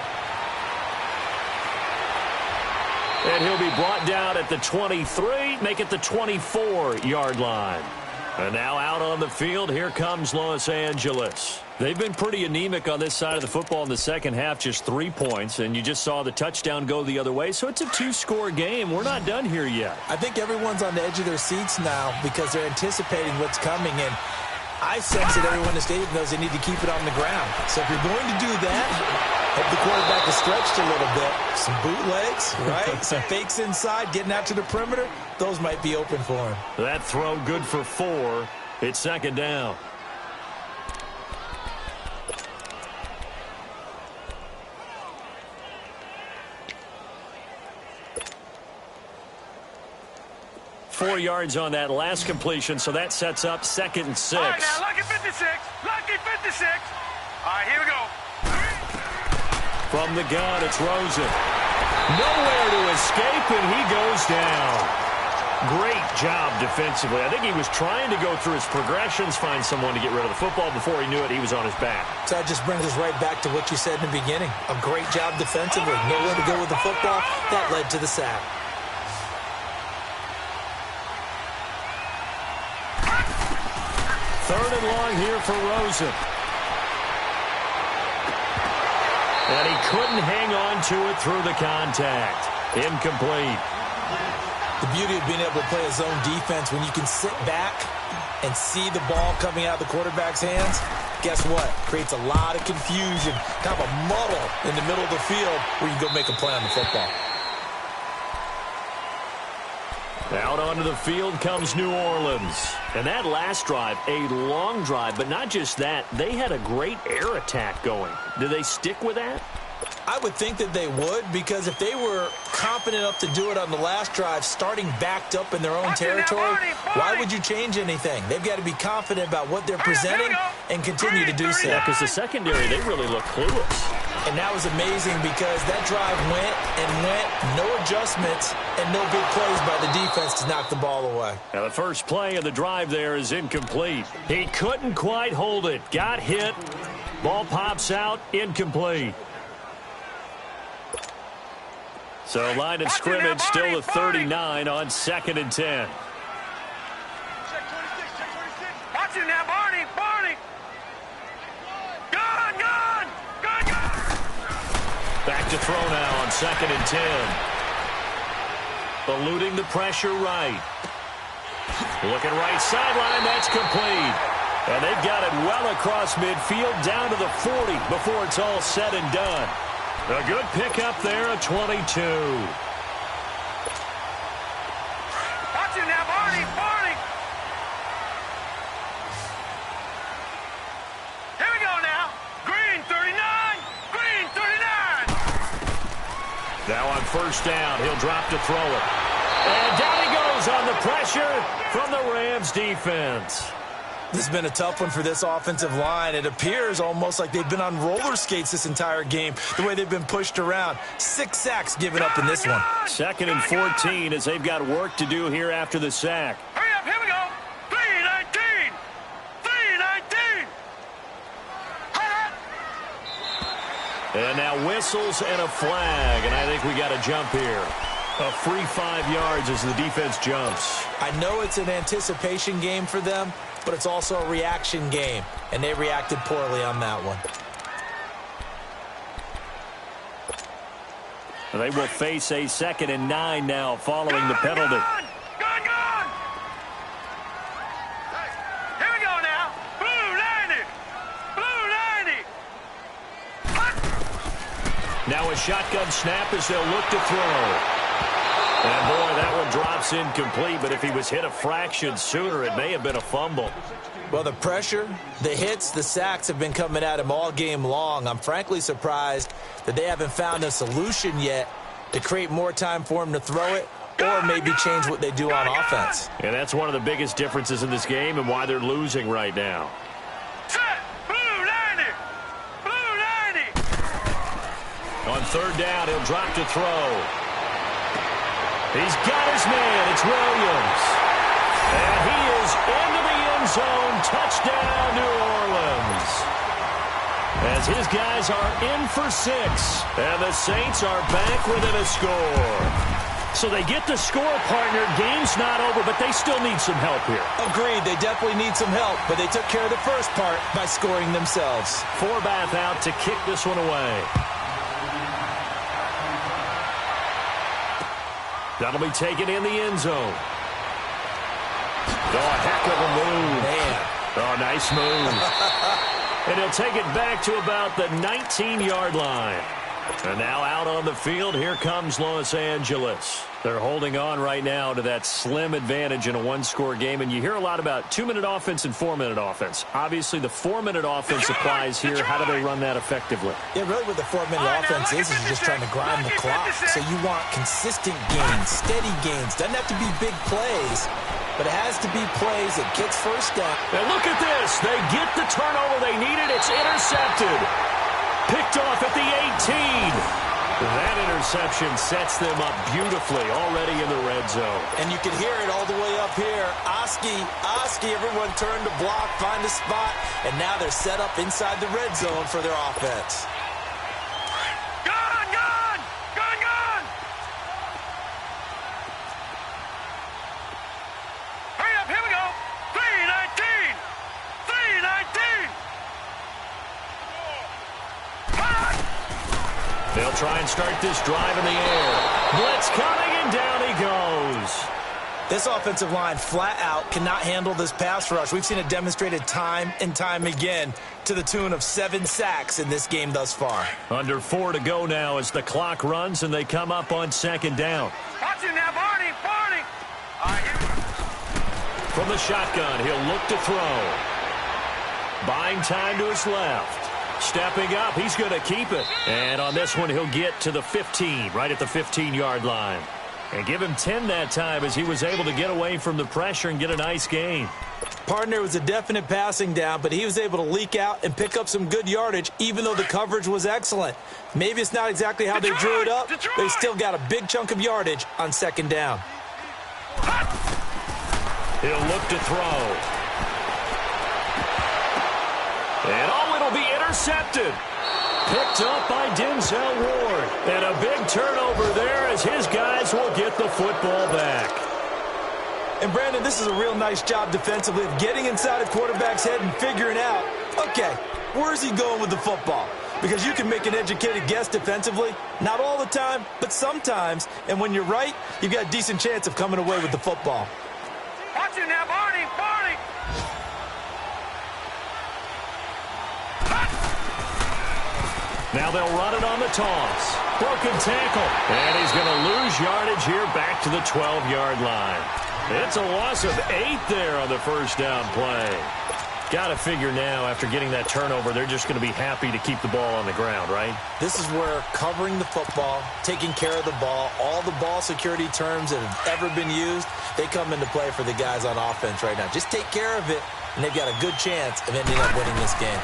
And he'll be brought down at the 23, make it the 24-yard line. And now out on the field, here comes Los Angeles. They've been pretty anemic on this side of the football in the second half, just 3 points, and you just saw the touchdown go the other way, so it's a 2-score game. We're not done here yet. I think everyone's on the edge of their seats now because they're anticipating what's coming, and I sense that everyone in the stadium knows they need to keep it on the ground. So if you're going to do that, hope the quarterback is stretched a little bit. Some bootlegs, right? Some fakes inside, getting out to the perimeter. Those might be open for him. That throw good for 4. It's second down. Four yards on that last completion, so that sets up 2nd and 6. All right, now, lucky 56. Lucky 56. All right, here we go. From the gun, it's Rosen. Nowhere to escape, and he goes down. Great job defensively. I think he was trying to go through his progressions, find someone to get rid of the football. Before he knew it, he was on his back. So that just brings us right back to what you said in the beginning. A great job defensively. Nowhere to go with the football. That led to the sack. Third and long here for Rosen. And he couldn't hang on to it through the contact. Incomplete. The beauty of being able to play a zone defense when you can sit back and see the ball coming out of the quarterback's hands, guess what? Creates a lot of confusion, kind of a muddle in the middle of the field where you go make a play on the football. Out onto the field comes New Orleans. And that last drive, a long drive, but not just that. They had a great air attack going. Do they stick with that? I would think that they would, because if they were confident enough to do it on the last drive, starting backed up in their own territory, why would you change anything? They've got to be confident about what they're presenting and continue to do so. Yeah, because the secondary, they really look clueless. And that was amazing because that drive went and went, no adjustments, and no big plays by the defense to knock the ball away. Now the first play of the drive there is incomplete. He couldn't quite hold it. Got hit. Ball pops out. Incomplete. So line of scrimmage still a 39 on 2nd and 10. Watch it now, Barney. Barney. Gun. Back to throw now on 2nd and 10. Eluding the pressure right. Looking right sideline. That's complete. And they've got it well across midfield down to the 40 before it's all said and done. A good pickup there, a 22. Watch it now, Barney. Here we go now. Green 39. Now on first down, he'll drop to throw it. And down he goes on the pressure from the Rams defense. This has been a tough one for this offensive line. It appears almost like they've been on roller skates this entire game, the way they've been pushed around. 6 sacks given up in this one. 2nd and 14 as they've got work to do here after the sack. Hurry up, here we go. 3-19. And now whistles and a flag, and I think we got a jump here. A free 5 yards as the defense jumps. I know it's an anticipation game for them, but it's also a reaction game, and they reacted poorly on that one. They will face a 2nd and 9 now following the penalty. Gun. Here we go now. Blue 90. Now a shotgun snap as they'll look to throw. And boy, that one dropped handoff's incomplete, but if he was hit a fraction sooner, it may have been a fumble. Well, the pressure, the hits, the sacks have been coming at him all game long. I'm frankly surprised that they haven't found a solution yet to create more time for him to throw it or maybe change what they do on offense. And that's one of the biggest differences in this game and why they're losing right now. Set. Blue 90. Blue 90. On third down, he'll drop to throw. He's got his man. It's Williams. And he is into the end zone. Touchdown, New Orleans. As his guys are in for 6. And the Saints are back within a score. So they get the score, partner. Game's not over, but they still need some help here. Agreed. They definitely need some help, but they took care of the first part by scoring themselves. Forbath out to kick this one away. That'll be taken in the end zone. Oh, a heck of a move. Man. Oh, nice move. And he'll take it back to about the 19-yard line. And now out on the field, here comes Los Angeles. They're holding on right now to that slim advantage in a one-score game. And you hear a lot about 2-minute offense and 4-minute offense. Obviously, the 4-minute offense applies here. How do they run that effectively? Yeah, really what the 4-minute offense is you're just trying to grind the clock. So you want consistent gains, steady gains. Doesn't have to be big plays, but it has to be plays that gets first down. And look at this. They get the turnover they needed. It's intercepted. Picked off at the 18. That interception sets them up beautifully already in the red zone. And you can hear it all the way up here. Oski, everyone turned to block, find a spot, and now they're set up inside the red zone for their offense. Gone, gone, gone, gone. Hurry up, here we go. 319. 319. They'll try and start this drive in the air. Blitz coming, and down he goes. This offensive line flat out cannot handle this pass rush. We've seen it demonstrated time and time again to the tune of 7 sacks in this game thus far. Under 4 to go now as the clock runs and they come up on second down. Watch him now, Barney, Barney. From the shotgun, he'll look to throw. Buying time to his left. Stepping up, he's going to keep it. And on this one, he'll get to the 15, right at the 15-yard line. And give him 10 that time as he was able to get away from the pressure and get a nice gain. Partner was a definite passing down, but he was able to leak out and pick up some good yardage, even though the coverage was excellent. Maybe it's not exactly how they drew it up, but he still got a big chunk of yardage on second down. He'll look to throw. And it'll be intercepted. Picked up by Denzel Ward. And a big turnover there as his guys will get the football back. And, Brandon, this is a real nice job defensively of getting inside a quarterback's head and figuring out, okay, where's he going with the football? Because you can make an educated guess defensively. Not all the time, but sometimes. And when you're right, you've got a decent chance of coming away with the football. Watch him now, Barney, Barney. Now they'll run it on the toss. Broken tackle. And he's going to lose yardage here back to the 12-yard line. It's a loss of 8 there on the first down play. Got to figure now, after getting that turnover, they're just going to be happy to keep the ball on the ground, right? This is where covering the football, taking care of the ball, all the ball security terms that have ever been used, they come into play for the guys on offense right now. Just take care of it, and they've got a good chance of ending up winning this game.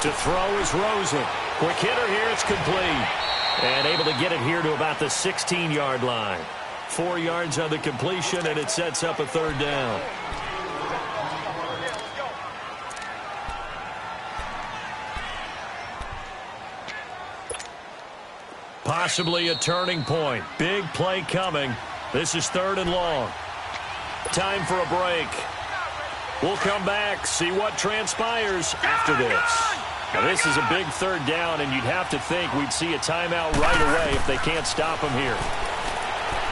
To throw is Rosen. Quick hitter here, it's complete. And able to get it here to about the 16-yard line. 4 yards on the completion, and it sets up a third down. Possibly a turning point. Big play coming. This is 3rd and long. Time for a break. We'll come back, see what transpires after this. Now, this is a big 3rd down, and you'd have to think we'd see a timeout right away if they can't stop him here.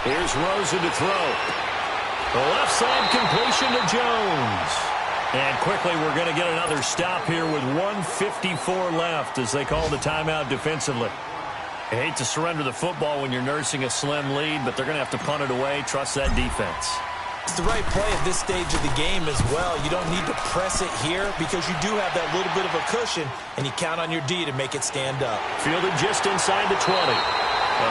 Here's Rosen to throw. The left side completion to Jones. And quickly, we're going to get another stop here with 1:54 left as they call the timeout defensively. I hate to surrender the football when you're nursing a slim lead, but they're going to have to punt it away. Trust that defense. It's the right play at this stage of the game as well. You don't need to press it here because you do have that little bit of a cushion, and you count on your D to make it stand up. Fielded just inside the 20.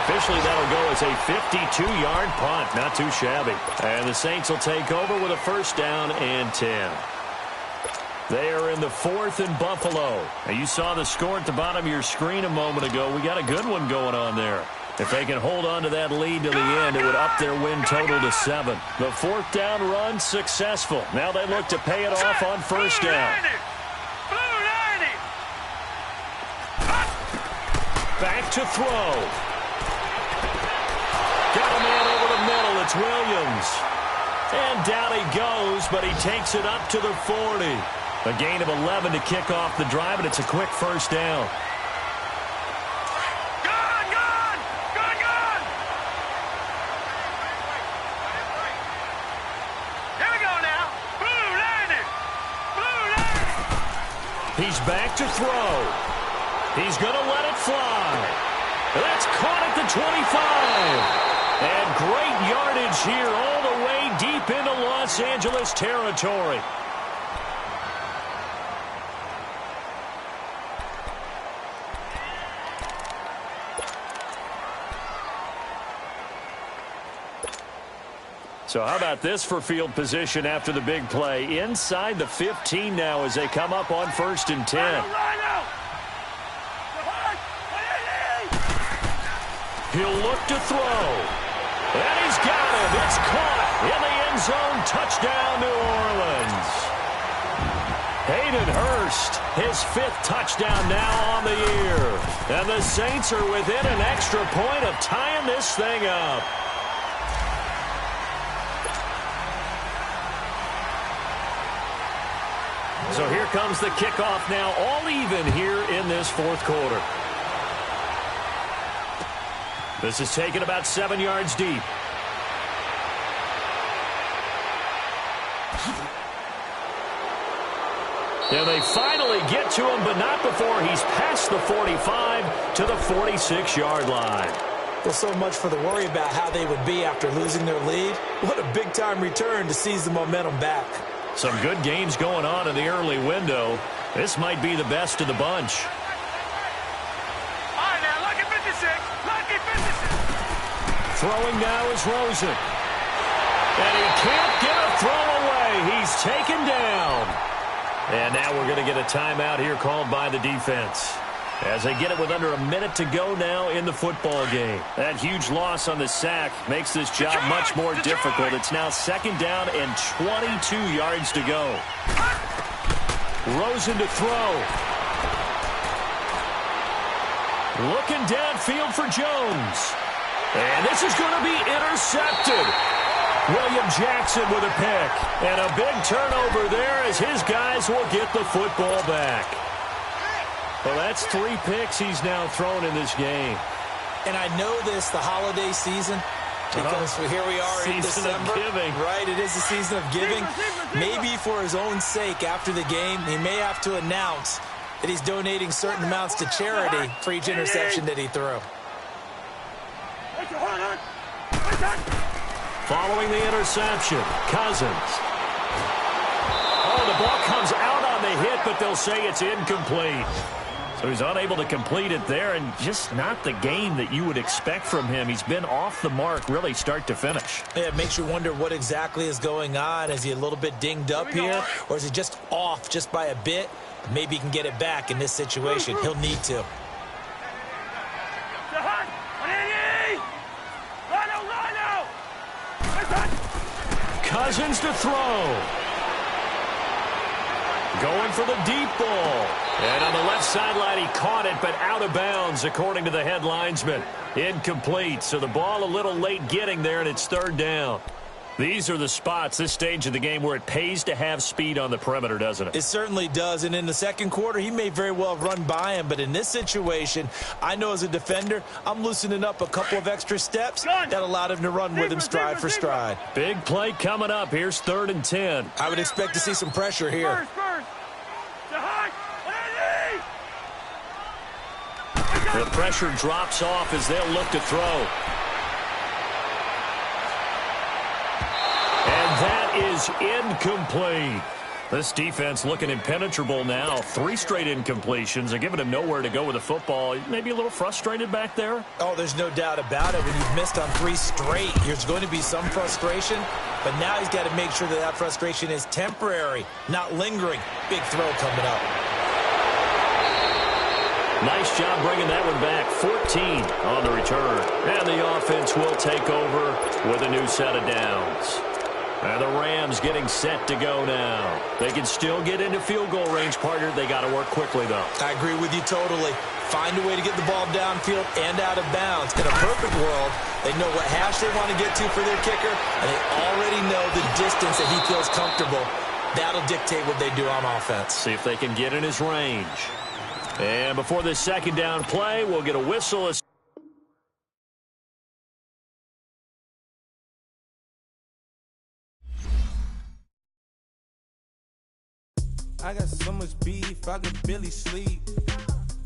Officially, that'll go as a 52-yard punt. Not too shabby. And the Saints will take over with a first down and 10. They are in the 4th and Buffalo. Now, you saw the score at the bottom of your screen a moment ago. We got a good one going on there. If they can hold on to that lead to the end, it would up their win total to 7. The 4th down run successful. Now they look to pay it off on first down. Back to throw. Got a man over the middle. It's Williams. And down he goes, but he takes it up to the 40. A gain of 11 to kick off the drive, and it's a quick first down. He's back to throw. He's going to let it fly. That's caught at the 25. And great yardage here all the way deep into Los Angeles territory. So how about this for field position after the big play? Inside the 15 now as they come up on 1st and 10. He'll look to throw. And he's got him. It's caught in the end zone. Touchdown, New Orleans. Hayden Hurst, his 5th touchdown now on the year. And the Saints are within an extra point of tying this thing up. So here comes the kickoff now, all even here in this 4th quarter. This is taken about 7 yards deep. And they finally get to him, but not before he's past the 45 to the 46-yard line. Well, so much for the worry about how they would be after losing their lead. What a big-time return to seize the momentum back. Some good games going on in the early window. This might be the best of the bunch. All right, now, lucky 56. Lucky 56. Throwing now is Rosen. And he can't get a throw away. He's taken down. And now we're going to get a timeout here called by the defense, as they get it with under a minute to go now in the football game. That huge loss on the sack makes this job much more difficult. It's now 2nd down and 22 yards to go. Rosen to throw. Looking downfield for Jones. And this is going to be intercepted. William Jackson with a pick. And a big turnover there as his guys will get the football back. Well, that's 3 picks he's now thrown in this game. And I know this, the holiday season, because here we are in December. Season of giving. Right, it is the season of giving. Maybe for his own sake after the game, he may have to announce that he's donating certain amounts to charity for each interception that he threw. Following the interception, Cousins. Oh, the ball comes out on the hit, but they'll say it's incomplete. So he's unable to complete it there, and just not the game that you would expect from him. He's been off the mark, really, start to finish. Yeah, it makes you wonder what exactly is going on. Is he a little bit dinged up here, or is he just off just by a bit? Maybe he can get it back in this situation. He'll need to. Cousins to throw. Going for the deep ball. And on the left sideline, he caught it, but out of bounds, according to the head linesman. Incomplete. So the ball a little late getting there, and it's 3rd down. These are the spots, this stage of the game, where it pays to have speed on the perimeter, doesn't it? It certainly does. And in the 2nd quarter, he may very well run by him. But in this situation, I know as a defender, I'm loosening up a couple of extra steps that allowed him to run with him stride for stride. Big play coming up. Here's 3rd and 10. I would expect to see some pressure here. The pressure drops off as they'll look to throw. And that is incomplete. This defense looking impenetrable now. 3 straight incompletions are giving him nowhere to go with the football. Maybe a little frustrated back there? Oh, there's no doubt about it. When you've missed on 3 straight, there's going to be some frustration. But now he's got to make sure that that frustration is temporary, not lingering. Big throw coming up. Nice job bringing that one back. 14 on the return. And the offense will take over with a new set of downs. And the Rams getting set to go now. They can still get into field goal range, partner. They got to work quickly, though. I agree with you totally. Find a way to get the ball downfield and out of bounds. In a perfect world, they know what hash they want to get to for their kicker, and they already know the distance that he feels comfortable. That'll dictate what they do on offense. See if they can get in his range. And before this second down play, we'll get a whistle. I got so much beef, I could barely sleep.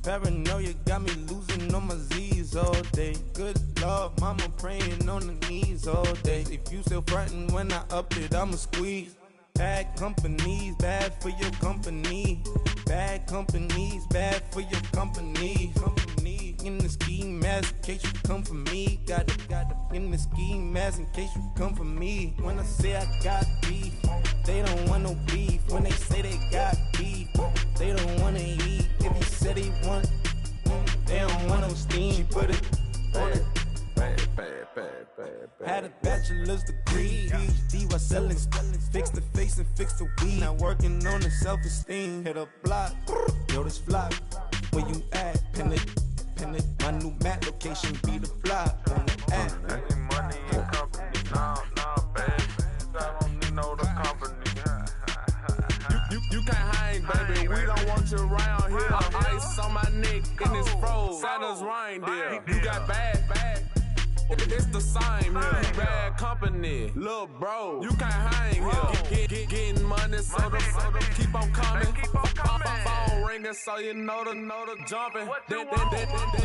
Paranoia got me losing on my Z's all day. Good Lord, mama praying on the knees all day. If you still frontin' when I up it, I'ma squeeze. Bad companies, bad for your company. Bad companies, bad for your company. Company in the ski mask in case you come for me. Got it in the ski mask in case you come for me. When I say I got beef, they don't want no beef. When they say they got beef, they don't want to eat. If you said they want, they don't want no steam. She put it on it. Had a bachelor's degree, PhD while selling. Fix the face and fix the weed. Now working on the self-esteem. Hit a block, yo this flop. Where you at? Pin it. My new mat location be the flop on the app. Any money in company, nah, baby. I don't need no the company. You can't hang, baby. We don't want you around here. Ice on my neck in this froze. Santa's reindeer. You got bad. It's the same here. Bad company, little bro. You can't hang here. Getting money, so the keep on coming. Phone ringing, so you know the jumping. They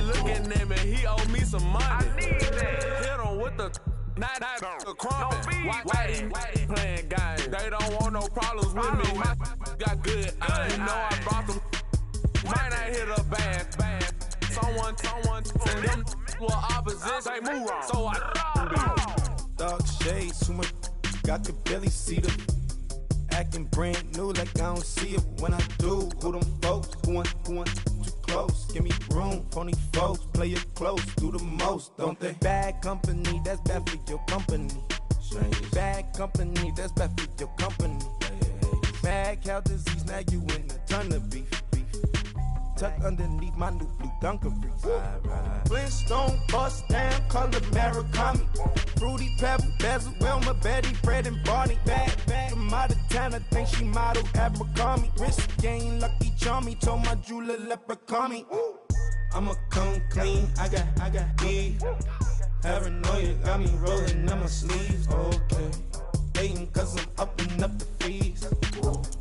looking at me. He owe me some money. Hit him with the. Not the crumpin'. Whitey playing games. They don't want no problems with me. My got good. You know I brought them. Might not hit a bad. Someone, and them were opposition. They move wrong. So I dark shades, too much. I could barely see them. Acting brand new like I don't see it when I do. Who them folks? Who want too close? Give me room, phony folks. Play it close, do the most, don't they? Bad company, that's bad for your company. Bad company, that's bad for your company. Bad cow disease, now you in a ton of beef. Tuck underneath my new blue Dunkaroos. Flintstone, bust down, color Murakami. Fruity Pebble, Bezel, Wilma, Betty, Fred, and Barney. Bad from out of town, I think she modeled Abercrombie. Wrist game, Lucky Charmy, told my jeweler leprechaun me. I'ma come clean, I got beef. Paranoia got me rolling on my sleeves, okay. Hating cause I'm upping up the fees.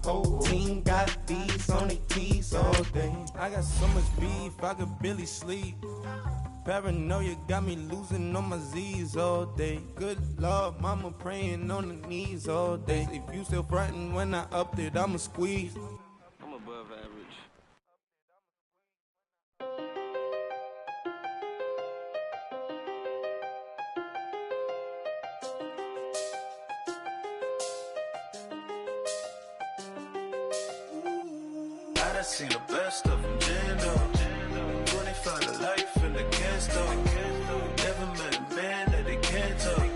Whole team got these on their tees all day. I got so much beef, I could barely sleep. Paranoia got me losing on my Z's all day. Good Lord, mama praying on the knees all day. If you still frontin' when I upped it, I'ma squeeze. I'm above average. I done seen the best of them, Jando. 25 to life in the can't never met a man that they can't talk.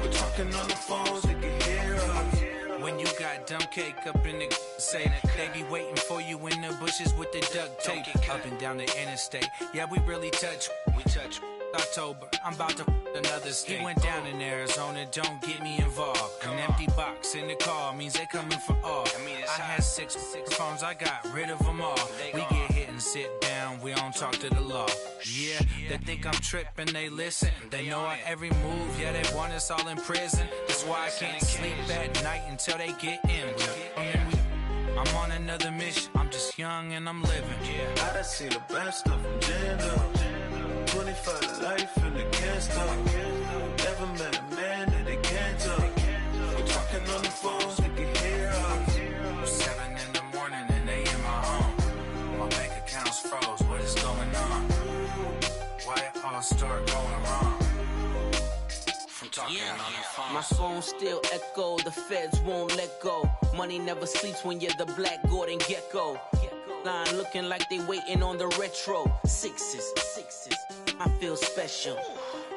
We're talking on the phones, they can hear us. When you got dumb cake up in the say that they be waiting for you in the bushes with the duct tape up and down the interstate. Yeah, we really touch. We touch. October, I'm about to another state. He went down in Arizona, don't get me involved. An empty box in the car means they coming for all. I had six phones, I got rid of them all. We get hit and sit down, we don't talk to the law. Yeah, they think I'm tripping, they listen. They know our every move, yeah, they want us all in prison. That's why I can't sleep at night until they get in. I'm on another mission, I'm just young and I'm living. I done seen the best of them, Jando. 25 to life and they can't stop. Never met a man that they can't talk. We're talking on the phones, they can hear us. 7 in the morning and they in my home. My bank account's froze, what is going on? Why it all start going wrong? From talking on the phone. My phone still echo, the feds won't let go. Money never sleeps when you're the Black Gordon Gecko. Line looking like they waiting on the retro. Sixes, I feel special.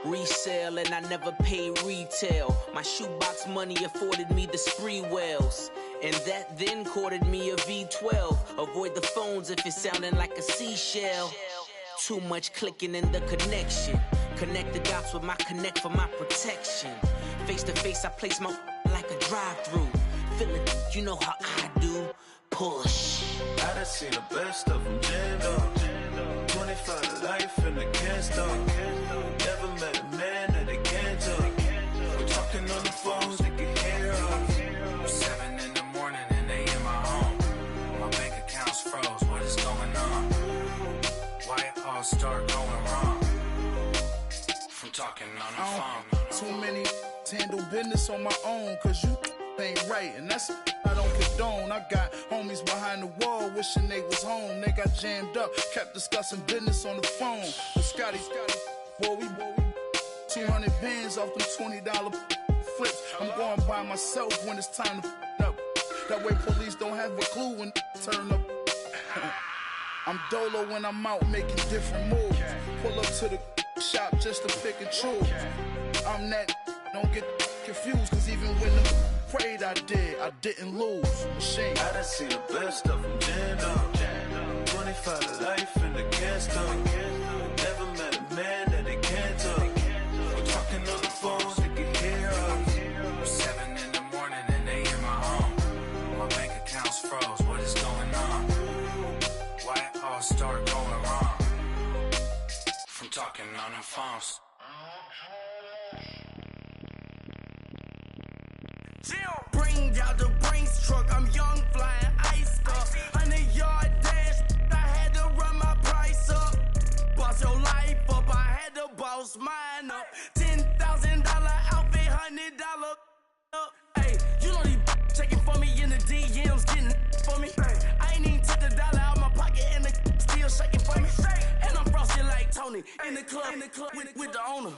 Resale and I never pay retail. My shoebox money afforded me the spree wells. And that then courted me a V12. Avoid the phones if it's sounding like a seashell. Too much clicking in the connection. Connect the dots with my connect for my protection. Face to face, I place my like a drive-through. Feeling, you know how I do. Push. I done seen the best of them jammed up. 25 to life and they can't stop. Never met a man that they can't talk. We're talking on the phones, they can hear us. 7 in the morning and they in my home. My bank account's froze, what is going on? Why it all start going wrong? From talking on the phone. Too many handle business on my own, cause you ain't right, and that's I don't condone. I got homies behind the wall wishing they was home. They got jammed up, kept discussing business on the phone. But Scotty, boy, we 200 bands off them $20 flips. I'm going by myself when it's time to up. That way police don't have a clue when turn up. I'm dolo when I'm out making different moves. Pull up to the shop just to pick and choose. I'm that, don't get confused, cause even when the prayed I didn't lose. Machine. I done seen the best of them jammed up. 25 to life and they can't stop. Never met a man that they can't talk. We're talking on the phones, they can hear us. 7 in the morning and they in my home. My bank account's froze, what is going on? Why it all start going wrong? From talking on the phones. Bring out the Brinks truck, I'm young, flying iced up. 100-yard dash, I had to run my price up. Boss your life up, I had to boss mine up. $10,000 outfit, $100 up. Hey, you know these checking for me in the DMs, getting for me. I ain't even took the dollar out my pocket and the still shaking for me. And I'm frosty like Tony in the club with the owner.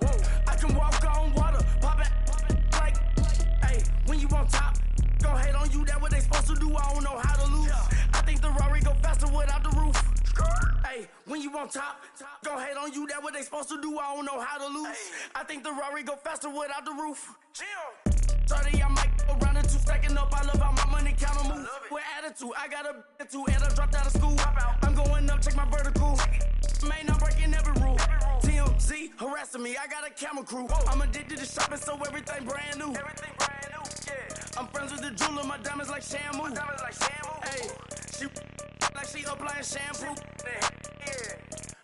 I can walk on water, pop it like. When you on top, go hate on you, that what they supposed to do, I don't know how to lose. I think the Rari go faster without the roof. Hey, when you on top, go hate on you, that what they supposed to do, I don't know how to lose. I think the Rari go faster without the roof. 30, I might go around and two stacking up, I love how my money count on move. With attitude, I got a attitude, and I dropped out of school. I'm going up, check my vertical. Man, I'm breaking every rule. TMZ harassing me, I got a camera crew. I'm addicted to shopping, so everything brand new. I'm friends with the jeweler, my diamonds like Shamu. Hey, she like she applying shampoo.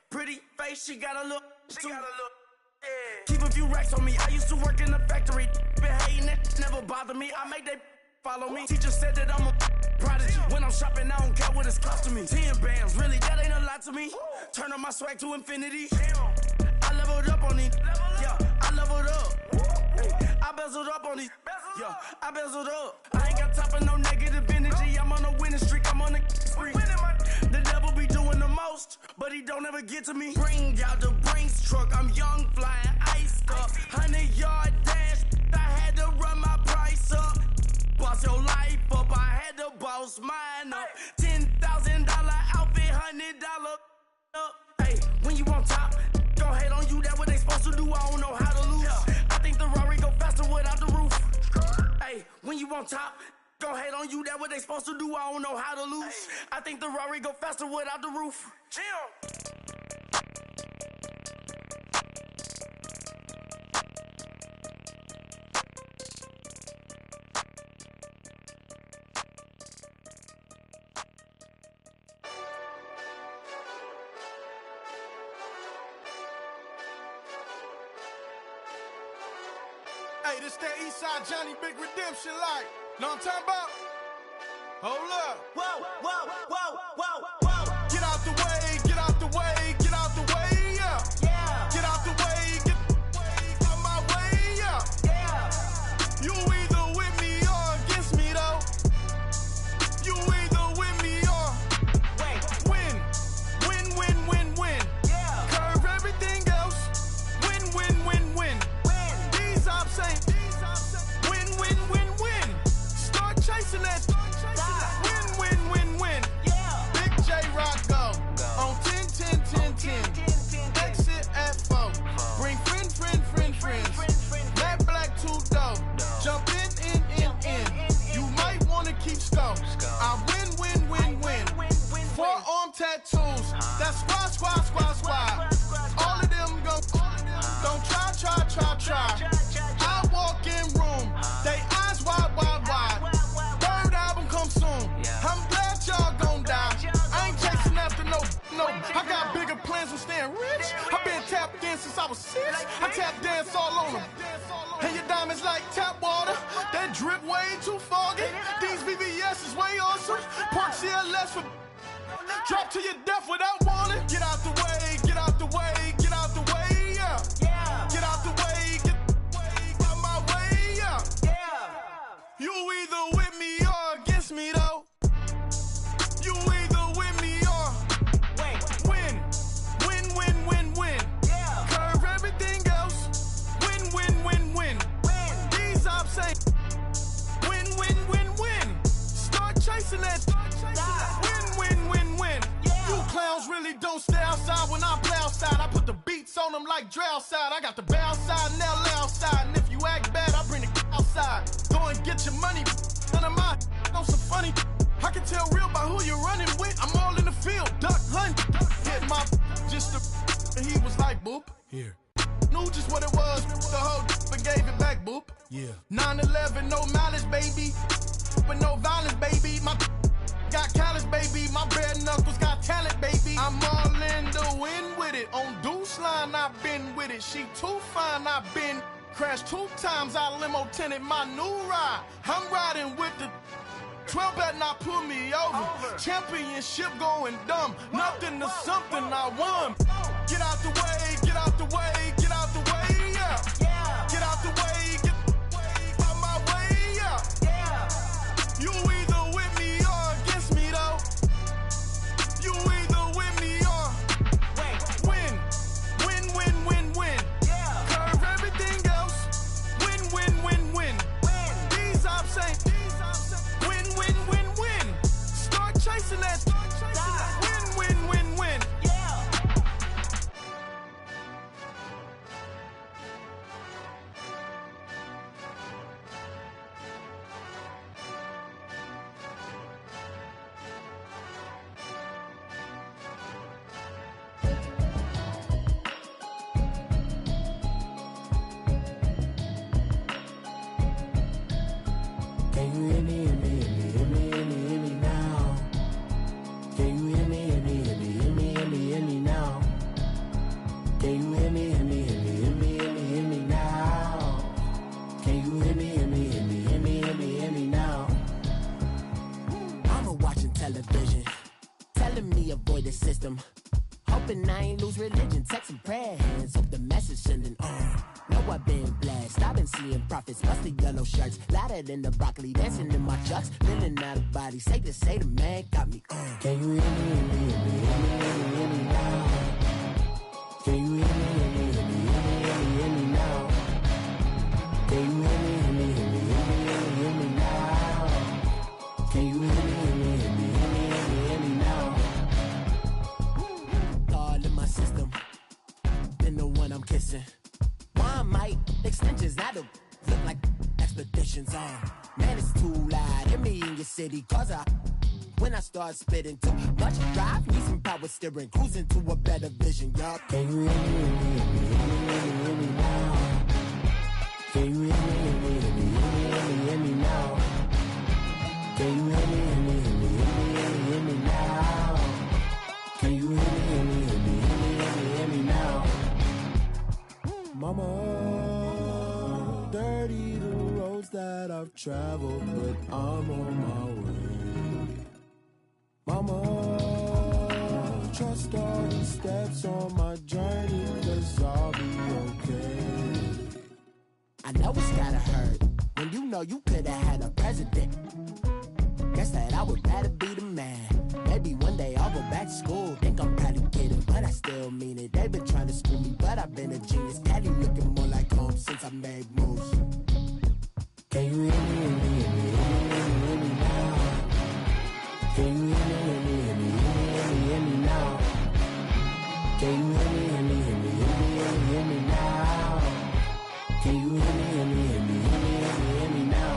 Pretty face, she got a look. Keep a few racks on me. I used to work in the factory. Been hating it, never bother me. I make they follow me. Teacher said that I'm a prodigy. When I'm shopping, I don't care what it's costing me. 10 bands, really, that ain't a lot to me. Turn up my swag to infinity. I leveled up on these. Yeah, I leveled up. Hey, I bezeled up on these. Yeah, I bezeled up. I ain't got time for no negative energy. I'm on a winning streak. I'm on a spree. The devil be doing the most, but he don't ever get to me. Bring out the Brinks truck. I'm young, flying iced up. 100-yard dash. I had to run my price up. Boss your life up. I had to boss mine up. $10,000 outfit, $100 up. Hey, when you on top, go hate on you. That what they supposed to do. I don't know how to lose. I think the Rari go faster without the roof. Hey, when you on top, go hate on you. That what they supposed to do. I don't know how to lose. I think the Rari go faster without the roof. Hey, this that Eastside Johnny Big Redemption like. Know what I'm talking about? Hold up. Whoa, whoa, whoa, whoa, whoa. Get out the way, get out the way, get out the way, yeah. Yeah. Get out That's squad. All of them go. Don't try. I walk in room, they eyes wide. Third album come soon. I'm glad y'all gon' die. I ain't chasing after no. I got bigger plans with staying rich. I've been tapped in since I was 6. I tap dance all on them. And your diamonds like tap water. That drip way too foggy. These VVS is way awesome. Park CLS for drop to your death without warning. Get out the way, yeah. Get out the way, get out my way, yeah. You either with me or against me though. You either with me or win. Curve everything else. Win. These ops say win. Start chasing that. Win. You clowns really don't stay outside when I play outside. I put the beats on them like Dre outside. I got the bow side and they'll lay outside. And if you act bad, I bring the outside. Go and get your money. None of my know some funny. I can tell real by who you're running with. I'm all in the field, duck hunt. Hit my just and he was like, boop. Here. Knew just what it was. The whole and gave it back, boop. Yeah. 9/11, no malice, baby. But no violence, baby. My got callous, baby. My bare knuckles got talent, baby. I'm all in the wind with it. On Deuce line, I've been with it. She too fine, I've been crashed 2 times. I limo tinted my new ride. I'm riding with the 12 better not pull me over. Championship going dumb. Nothing to something I won. Get out the way, yeah. Get out the way, get out my way, yeah. You either with me or against me though. You either with me or win. Curve everything else. Win. These ops ain't win. Start chasing that. Win. Can you hear me now? Can you hear me now? Can you hear me now? Can you hear me now? Mama watching television, telling me avoid the system. Hoping I ain't lose religion, texting prayer hands, hope the message sending on. Know I've been blessed, I've been seeing prophets, mostly yellow shirts, louder than the broccoli, dancing in my chucks, feeling out of body, safe to say the man got me on. Can you hear me now? Can you hear me now? Can you hear me now? Can you hear me now? All in my system, been the one I'm kissing. Why might extensions out of look like expeditions on? Man, it's too loud. Hear me in your city, cause when I start spitting too much drive, need some power steering, cruising to a better vision, y'all. Can you hear me now? Can you hear me now? Can you hear me now? Can you hear me now? Mama, dirty the roads that I've traveled, but I'm on my way. Mama, trust all the steps on my journey, 'cause I'll be okay. I know it's gotta hurt when you know you could've had a president. Guess that I would rather be the man. Maybe one day I'll go back to school. Think I'm probably kidding, but I still mean it. They've been trying to screw me, but I've been a genius. Cali looking more like home since I made moves. Can you hear me now? Can you hear me now? Can you hear me now? Can you hear me now?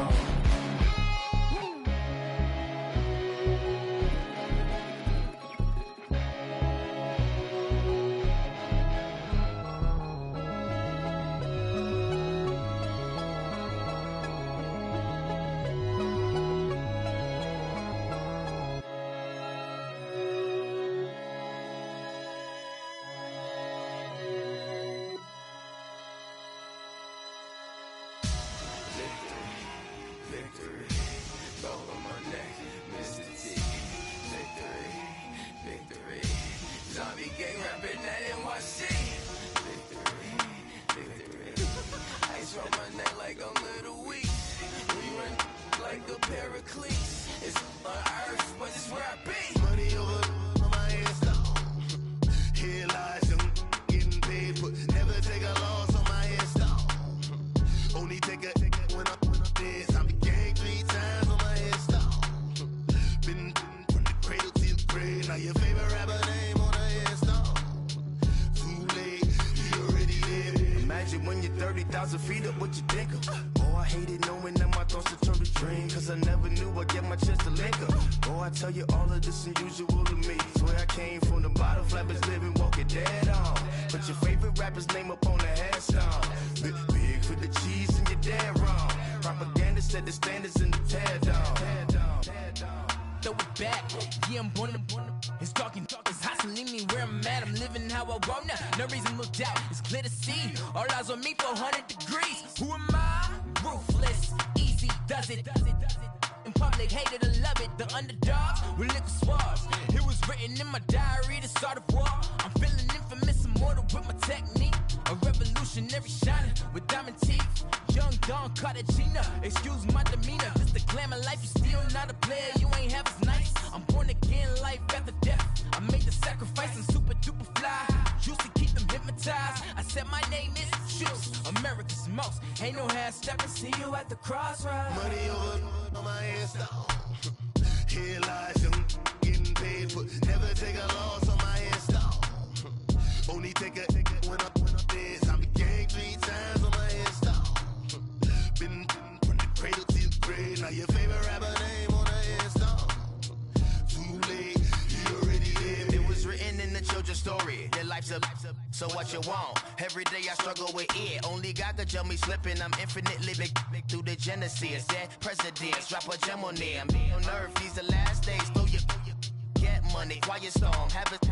30,000 feet up, what you think of? Oh, I hated knowing that my thoughts would turn to dream, cause I never knew I'd get my chance to link up. Oh, I tell you all of this unusual to me. Swear I came from the bottom, flappers living, walking dead on. But your favorite rapper's name up on the headstone. Big for the cheese and you're dead wrong. Propaganda set the standards in the tear down. Throw it back, yeah, I'm born to it's talking, it's hustling me where I'm at. I'm living how I want now. No reason to doubt, it's clear to see. All eyes on me for 100 degrees. Who am I? Ruthless, easy, does it. In public, hated or love it. The underdogs with liquor swabs. It was written in my diary to start a war. I'm feeling infamous, immortal with my technique. A revolutionary shining with diamond teeth. Young Don Cartagena, excuse my demeanor. Just the glamour life, you still not a player, you ain't half as nice. I'm born again, life after death. I made the sacrifice, I'm super duper fly. Used to keep them hypnotized. I said my name is Shoes, America's most. Ain't no half stepping, see you at the crossroads. Money over on my headstone. Here lies young, getting paid for. Never take a loss on my headstone. Only take a when I'm dead. I be gang 3 times on my headstone. Been from the cradle to the grave. Now your favorite rapper name on the headstone. Too late, you already lived. It was written in the children's story. Your life's a so what you want. Every day I struggle with it. Only God could tell me slipping. I'm infinitely big through the genesis. Dead presidents, drop a gem on them. On earth, these the last days. Throw your get money, quiet storm. Have it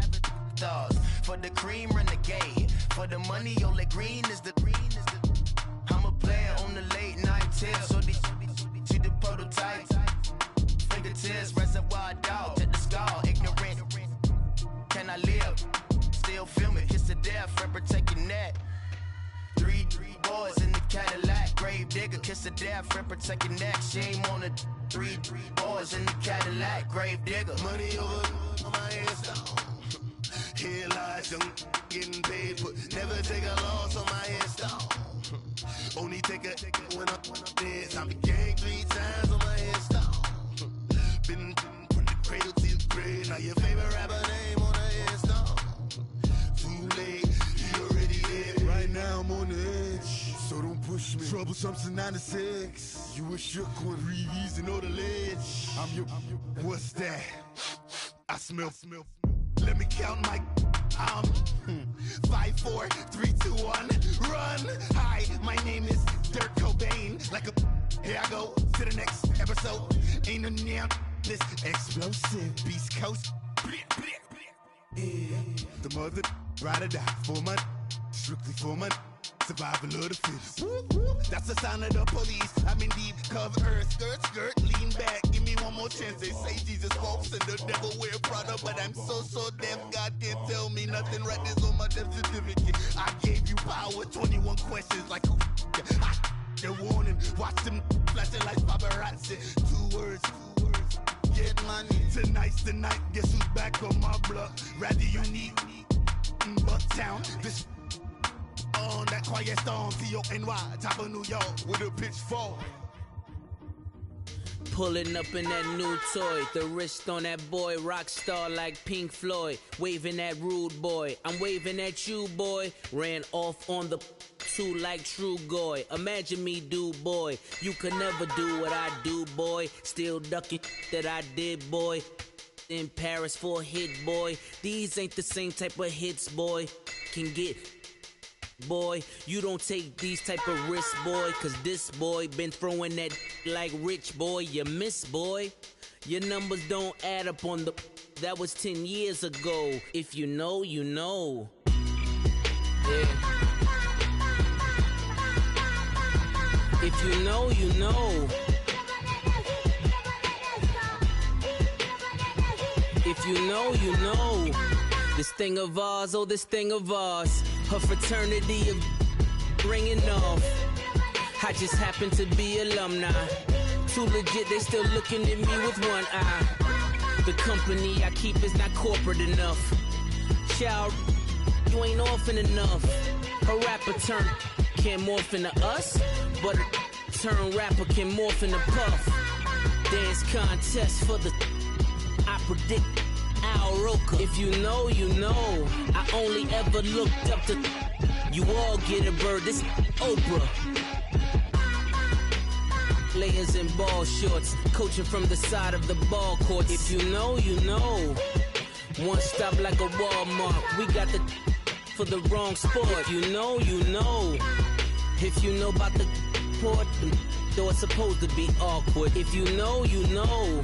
stars. For the cream, renegade. For the money, only green is the I'm a player on the late night tips. So they see the prototype. Fingertips, reservoir dog. Check the skull, ignorant. Can I live? Still film it, kiss to death, friend protect your neck. 3 boys in the Cadillac, grave digger, kiss to death, friend protect your neck. Shame on the 3 boys in the Cadillac, grave digger. Money over on my headstone. Here lies young, getting paid, but never take a loss on my headstone. Only take a when I'm dead. I be gang 3 times on my headstone. Been from the cradle to the grave. Now your favorite rapper name on the headstone. Too late, you already lived. Right now I'm on the edge, so don't push me. Troublesome since 96. You a shook one, breathe and know the ledge. I'm your. What's that? I smell. Let me count my. 5, 4, 3, 2, 1, run. Hi, my name is Dirk Cobain. Like a. Here I go to the next episode. Ain't no damn this explosive Beast Coast. The mother ride or die for my strictly for my survival of the fittest. That's the sound of the police. I'm in deep cover earth, skirt, lean back. Give me one more chance. They say Jesus walks and the devil wear Prada, but I'm so deaf. God can't tell me nothing. Right there's on my death certificate. I gave you power. 21 questions like who? They're warning. Watch them flashing like paparazzi. 2 words. Get money. Tonight's the night. Guess who's back on my block? Rather unique. Bucktown. This on that quiet storm. T-O-N-Y. Top of New York with a pitchfork. Pulling up in that new toy, the wrist on that boy, rock star like Pink Floyd, waving at rude boy, I'm waving at you boy, ran off on the 2 like true goy, imagine me do boy, you could never do what I do boy, still ducking that I did boy, in Paris for a hit boy, these ain't the same type of hits boy, can get boy, you don't take these type of risks, boy, cause this boy been throwing that like rich boy, you miss, boy. Your numbers don't add up on the, that was 10 years ago. If you know, you know. Yeah. If you know, you know. If you know, you know. This thing of ours, oh, this thing of ours. Her fraternity of ringing off. I just happen to be alumni. Too legit, they still looking at me with one eye. The company I keep is not corporate enough. Child, you ain't orphan enough. A rapper turn can't morph into us, but a turn rapper can morph into Puff. Dance contest for the, I predict Al Roker. If you know, you know. I only ever looked up to. You all get a bird. This Oprah. Layers in ball shorts, coaching from the side of the ball court. If you know, you know. One stop like a Walmart. We got the for the wrong sport. If you know, you know. If you know about the port, though it's supposed to be awkward. If you know, you know.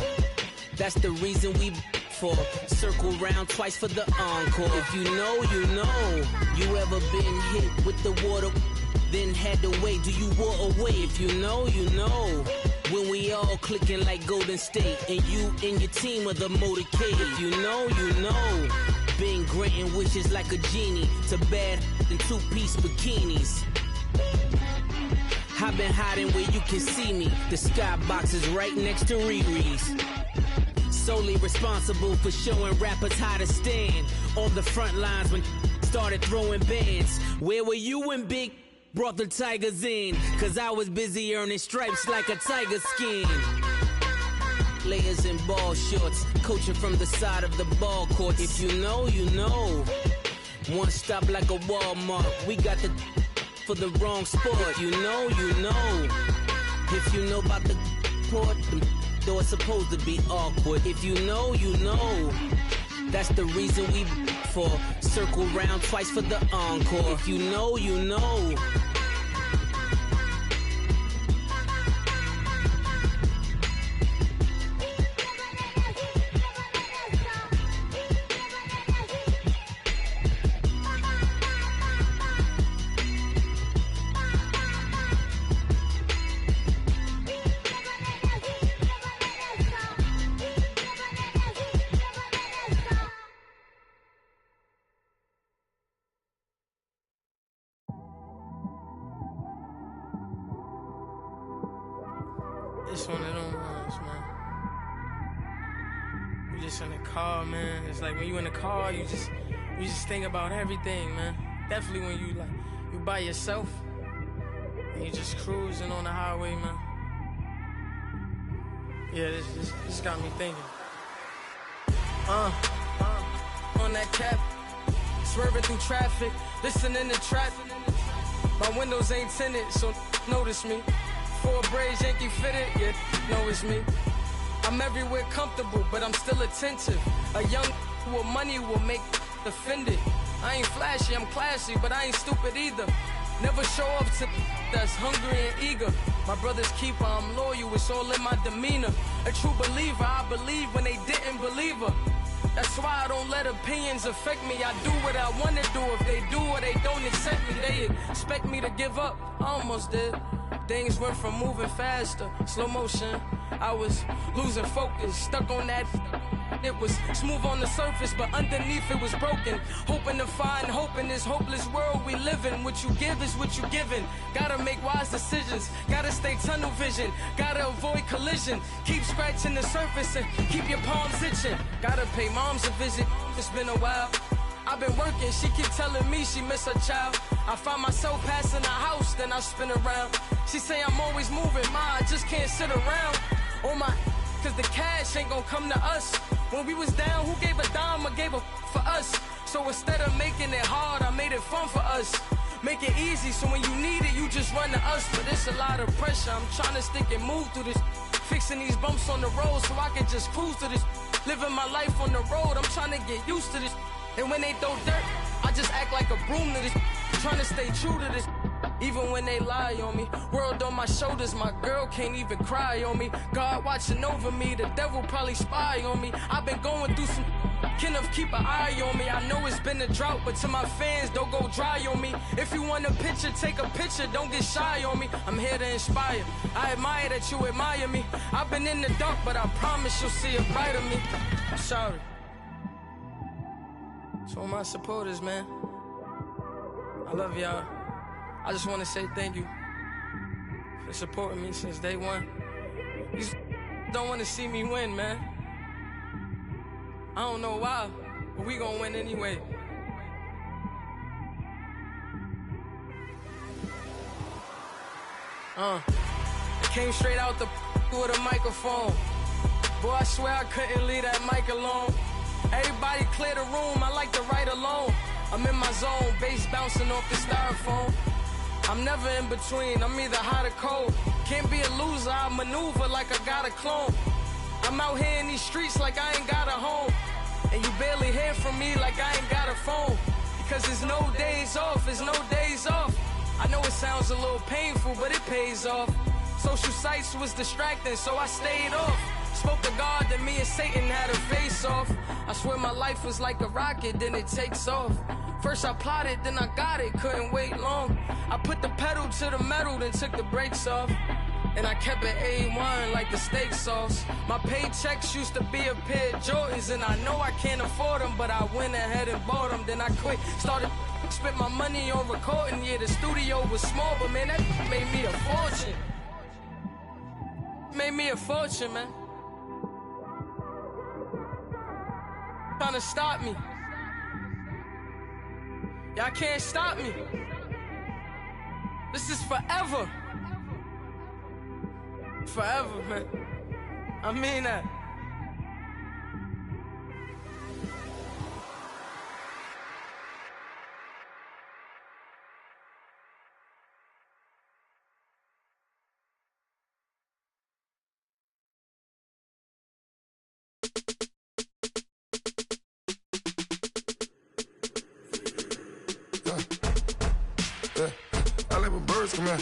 That's the reason we for circle round twice for the encore. If you know, you know. You ever been hit with the water, then had to wait? Do you walk away? If you know, you know. When we all clicking like Golden State, and you and your team are the motorcade. If you know, you know. Been granting wishes like a genie to bad in two-piece bikinis. I've been hiding where you can see me. The skybox is right next to Riri's. Solely responsible for showing rappers how to stand on the front lines when started throwing bands. Where were you when Big brought the Tigers in? Cause I was busy earning stripes like a tiger skin. Layers in ball shorts, coaching from the side of the ball court. If you know, you know. One stop like a Walmart. We got the for the wrong sport. You know, you know. If you know about the port, though it's supposed to be awkward. If you know, you know. That's the reason we for circle round twice for the encore. If you know, you know. It's one of them ones, man. You just in the car, man. It's like when you in the car, you just think about everything, man. Definitely when you by yourself and you just cruising on the highway, man. Yeah, this got me thinking. On that cap, swerving through traffic, listening to trap. My windows ain't tinted, so notice me. Four braids, Yankee fitted, yeah, know it's me. I'm everywhere comfortable, but I'm still attentive. A young with money will make offended. I ain't flashy, I'm classy, but I ain't stupid either. Never show up to that's hungry and eager. My brother's keeper, I'm loyal, it's all in my demeanor. A true believer, I believe when they didn't believe her. That's why I don't let opinions affect me. I do what I want to do. If they do or they don't accept me, they expect me to give up. I almost did. Things went from moving faster, slow motion. I was losing focus, stuck on that. It was smooth on the surface, but underneath it was broken. Hoping to find hope in this hopeless world we live in. What you give is what you given. Gotta make wise decisions. Gotta stay tunnel vision. Gotta avoid collision. Keep scratching the surface and keep your palms itching. Gotta pay moms a visit. It's been a while. I've been working, she keep telling me she miss her child. I find myself passing the house, then I spin around. She say I'm always moving, I just can't sit around. Oh my, cause the cash ain't gonna come to us. When we was down, who gave a dime or gave a for us? So instead of making it hard, I made it fun for us. Make it easy, so when you need it, you just run to us. But it's a lot of pressure, I'm trying to stick and move through this. Fixing these bumps on the road so I can just cruise to this. Living my life on the road, I'm trying to get used to this. And when they throw dirt, I just act like a broom to this. Trying to stay true to this. Even when they lie on me. World on my shoulders, my girl can't even cry on me. God watching over me, the devil probably spy on me. I've been going through some Kenneth, keep an eye on me. I know it's been a drought, but to my fans, don't go dry on me. If you want a picture, take a picture, don't get shy on me. I'm here to inspire. I admire that you admire me. I've been in the dark, but I promise you'll see a bright of me. I'm sorry. To all my supporters, man, I love y'all. I just want to say thank you for supporting me since day one. You don't want to see me win, man. I don't know why, but we gonna win anyway. It came straight out the with a microphone. Boy, I swear I couldn't leave that mic alone. Everybody clear the room, I like to write alone. I'm in my zone, bass bouncing off the styrofoam. I'm never in between, I'm either hot or cold. Can't be a loser, I maneuver like I got a clone. I'm out here in these streets like I ain't got a home. And you barely hear from me like I ain't got a phone. Because there's no days off, there's no days off. I know it sounds a little painful, but it pays off. Social sites was distracting, so I stayed off. Spoke to God that me and Satan had a face off. I swear my life was like a rocket, then it takes off. First I plotted, then I got it, couldn't wait long. I put the pedal to the metal, then took the brakes off. And I kept it A1 like the steak sauce. My paychecks used to be a pair of Jordans, and I know I can't afford them, but I went ahead and bought them. Then I quit, started, spent my money on recording. Yeah, the studio was small, but man, that made me a fortune. Made me a fortune, man. Trying to stop me. Y'all can't stop me. This is forever. Forever, man. I mean that. I live with birds come in.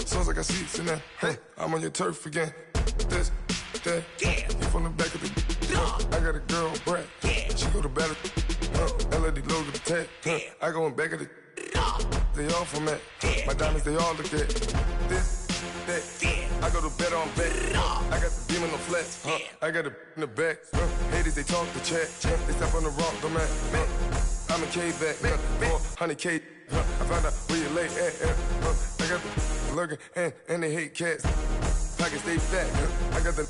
Sounds like I seats in there. Hey, I'm on your turf again. This, that, you from the back of the. I got a girl, Brad. She go to battle. LED logo the tag. I go in back of the. They all from that. My diamonds, they all look at. This, that. I go to bed on bed. I got the beam in the flats. I got it in the back. Haters, they talk the chat. They step on the rock, the man. I'm a K-back. 400K. I found out where you lay at. I got the lurking and they hate cats. Pockets stay fat. I got the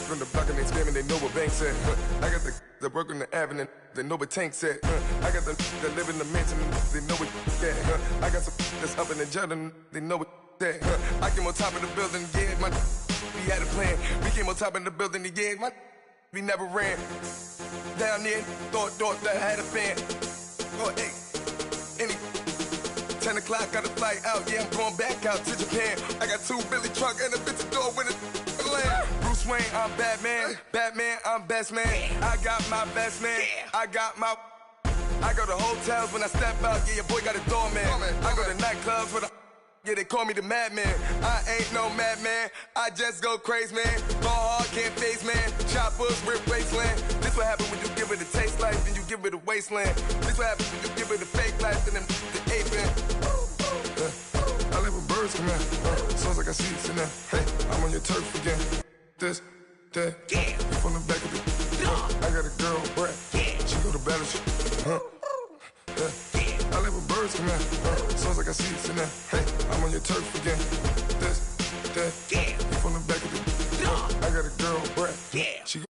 from the block and they screaming, they know what banks at. I got the work on the avenue, they know what tanks at. I got the that live in the mansion, they know what that. I got some that's up in the Jordan, they know what that. I came on top of the building, yeah, my we had a plan. We came on top of the building, yeah, my we never ran. Down there, thought that I had a fan. Oh, hey, any 10 o'clock, got a flight out, yeah, I'm going back out to Japan. I got 2 Billy truck and a bitch door with a land. Bruce Wayne, I'm Batman. Batman, I'm best man. I got my best man. I got my. I go to hotels when I step out, yeah, your boy got a doorman. I go to nightclubs with a. Yeah, they call me the madman. I ain't no madman. I just go crazy, man. Go hard, can't face, man. Choppers, rip wasteland. This what happen when you give it a taste life and you give it a wasteland. This what happens when you give it a fake life and then the ape in. I live with birds come in. Sounds like I see it in there. Hey, I'm on your turf again. This, that, you from the back of the. I got a girl, Brad. She go to battle. I live with birds come in. Sounds like I see it in there. Hey, I'm on your turf again. This, that, you from the back of the. I got a girl, Brad. She